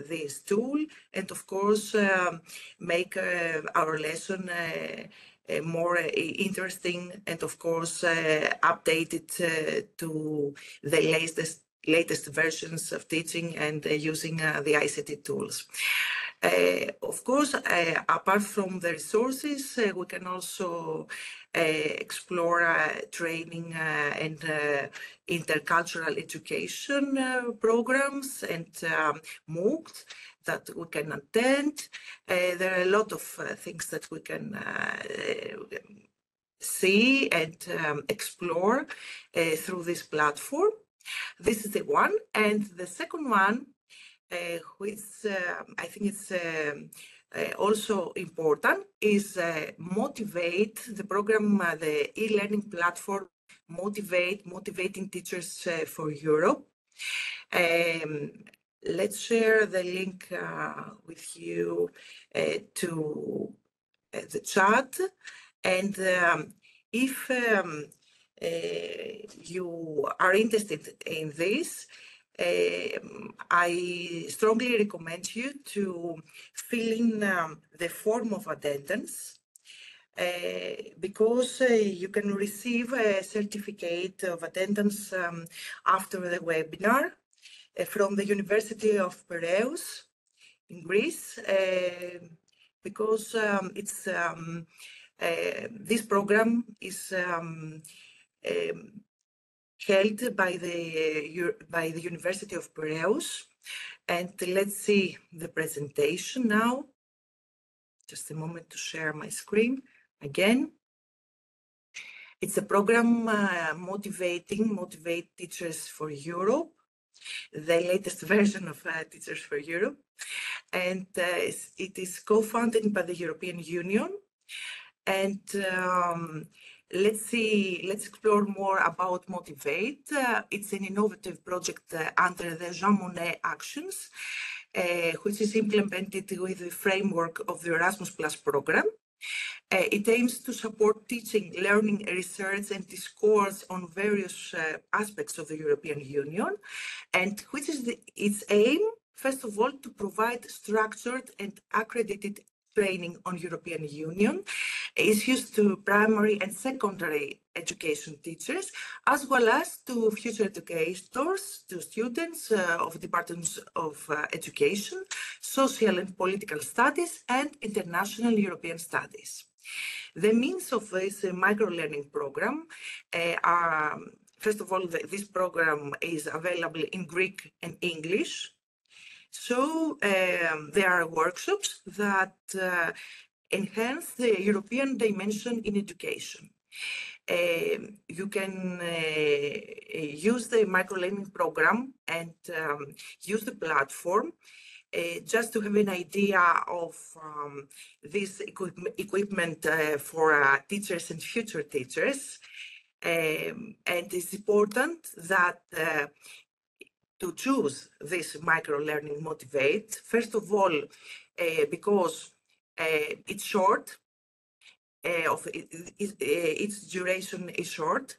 this tool and of course make our lesson more interesting, and of course update it to the latest versions of teaching and using the ICT tools. Of course, apart from the resources, we can also explore training and intercultural education programs and MOOCs that we can attend. There are a lot of things that we can see and explore through this platform. This is the one. And the second one, which I think it's also important, is motivate the program, the e-learning platform, motivating teachers for Europe. Let's share the link with you to the chat. And if you are interested in this, I strongly recommend you to fill in the form of attendance because you can receive a certificate of attendance after the webinar from the University of Piraeus in Greece, because it's this program is held by the University of Piraeus. And let's see the presentation now. Just a moment to share my screen again. It's a program Motivate Teachers for Europe, the latest version of Teachers for Europe. And it is co-funded by the European Union. And let's explore more about Motivate. It's an innovative project under the Jean Monnet Actions, which is implemented with the framework of the Erasmus Plus program. It aims to support teaching, learning, research, and discourse on various aspects of the European Union, and which is its aim, first of all, to provide structured and accredited training on European Union, issues to primary and secondary education teachers, as well as to future educators, to students of departments of education, social and political studies, and international European studies. The means of this micro-learning program are, first of all, this program is available in Greek and English. So there are workshops that enhance the European dimension in education. You can use the micro-learning program and use the platform just to have an idea of this equipment for teachers and future teachers. And it's important that to choose this micro-learning Motivate, first of all, because it's short, its duration is short.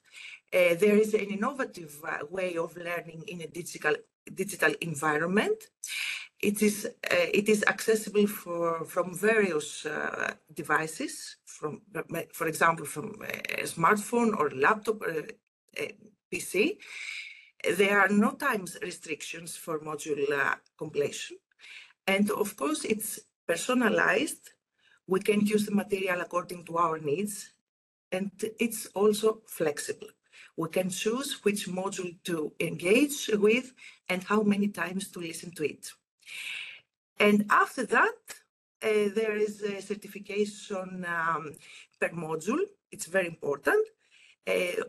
There is an innovative way of learning in a digital environment. It is accessible from various devices, for example, from a smartphone or laptop or a PC. There are no time restrictions for module completion. And of course, it's personalized. We can use the material according to our needs. And it's also flexible. We can choose which module to engage with and how many times to listen to it. And after that, there is a certification per module. It's very important.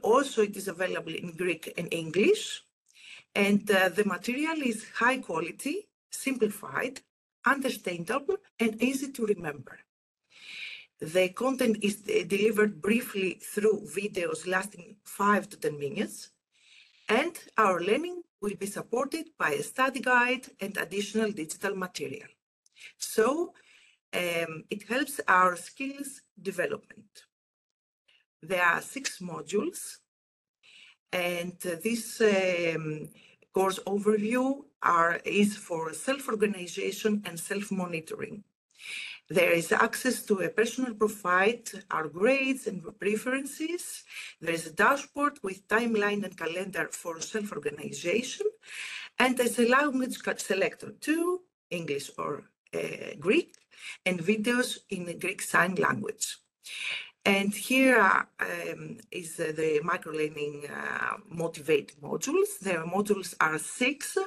Also, it is available in Greek and English. And the material is high quality, simplified, understandable, and easy to remember. The content is delivered briefly through videos lasting 5 to 10 minutes. And our learning will be supported by a study guide and additional digital material. So it helps our skills development. There are 6 modules, and this course overview is for self-organization and self-monitoring. There is access to a personal profile, our grades and preferences. There is a dashboard with timeline and calendar for self-organization. And there's a language selector too, English or Greek, and videos in the Greek Sign Language. And here is the micro-learning Motivate modules. The modules are 6.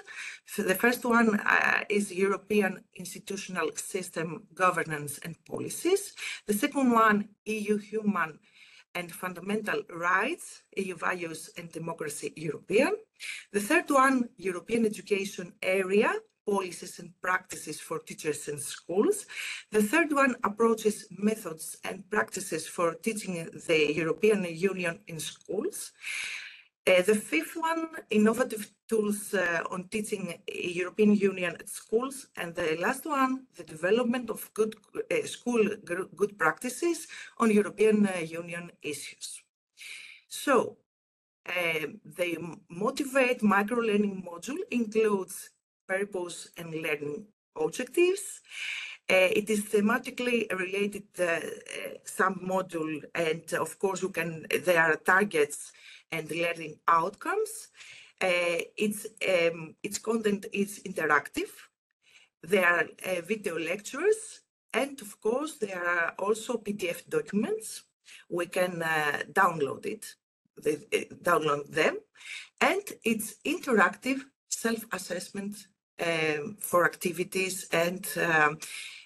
So the first one is European Institutional System Governance and Policies. The second one, EU Human and Fundamental Rights, EU Values and Democracy European. The third one, European Education Area, Policies and Practices for Teachers and Schools. The third one, Approaches, Methods and Practices for Teaching the European Union in Schools. The fifth one, innovative tools on teaching European Union at schools. And the last one, the development of good school good practices on European Union issues. So the Motivate micro-learning module includes purpose and learning objectives. It is thematically related sub-module, and of course there are targets and learning outcomes. Its content is interactive. There are video lectures, and of course there are also PDF documents. We can download them, and it's interactive self-assessment for activities and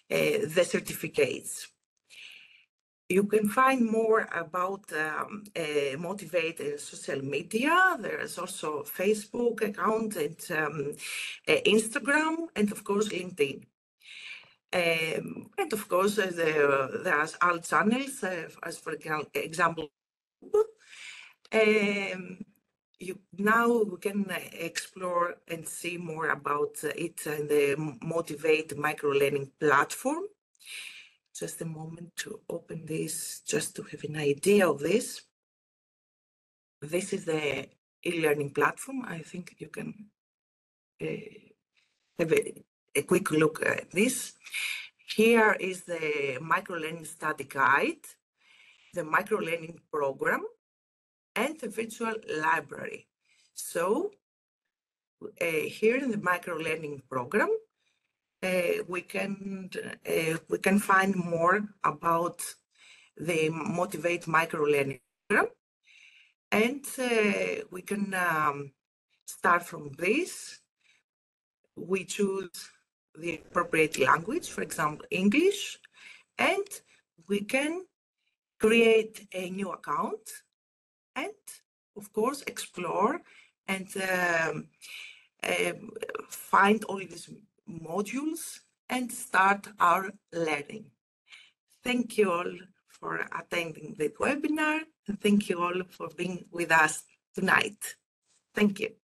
the certificates. You can find more about Motivate social media. There is also a Facebook account and Instagram, and of course LinkedIn. And of course there are other channels, as for example, now we can explore and see more about it in the Motivate micro-learning platform. Just a moment to open this, just to have an idea of this. This is the e-learning platform. I think you can have a quick look at this. Here is the micro-learning study guide, the micro-learning program, and the virtual library. So here in the micro-learning program, we can find more about the Motivate micro-learning program, and we can start from this. We choose the appropriate language, for example, English, and we can create a new account and, of course, explore and find all these modules and start our learning. Thank you all for attending the webinar, and thank you all for being with us tonight. Thank you.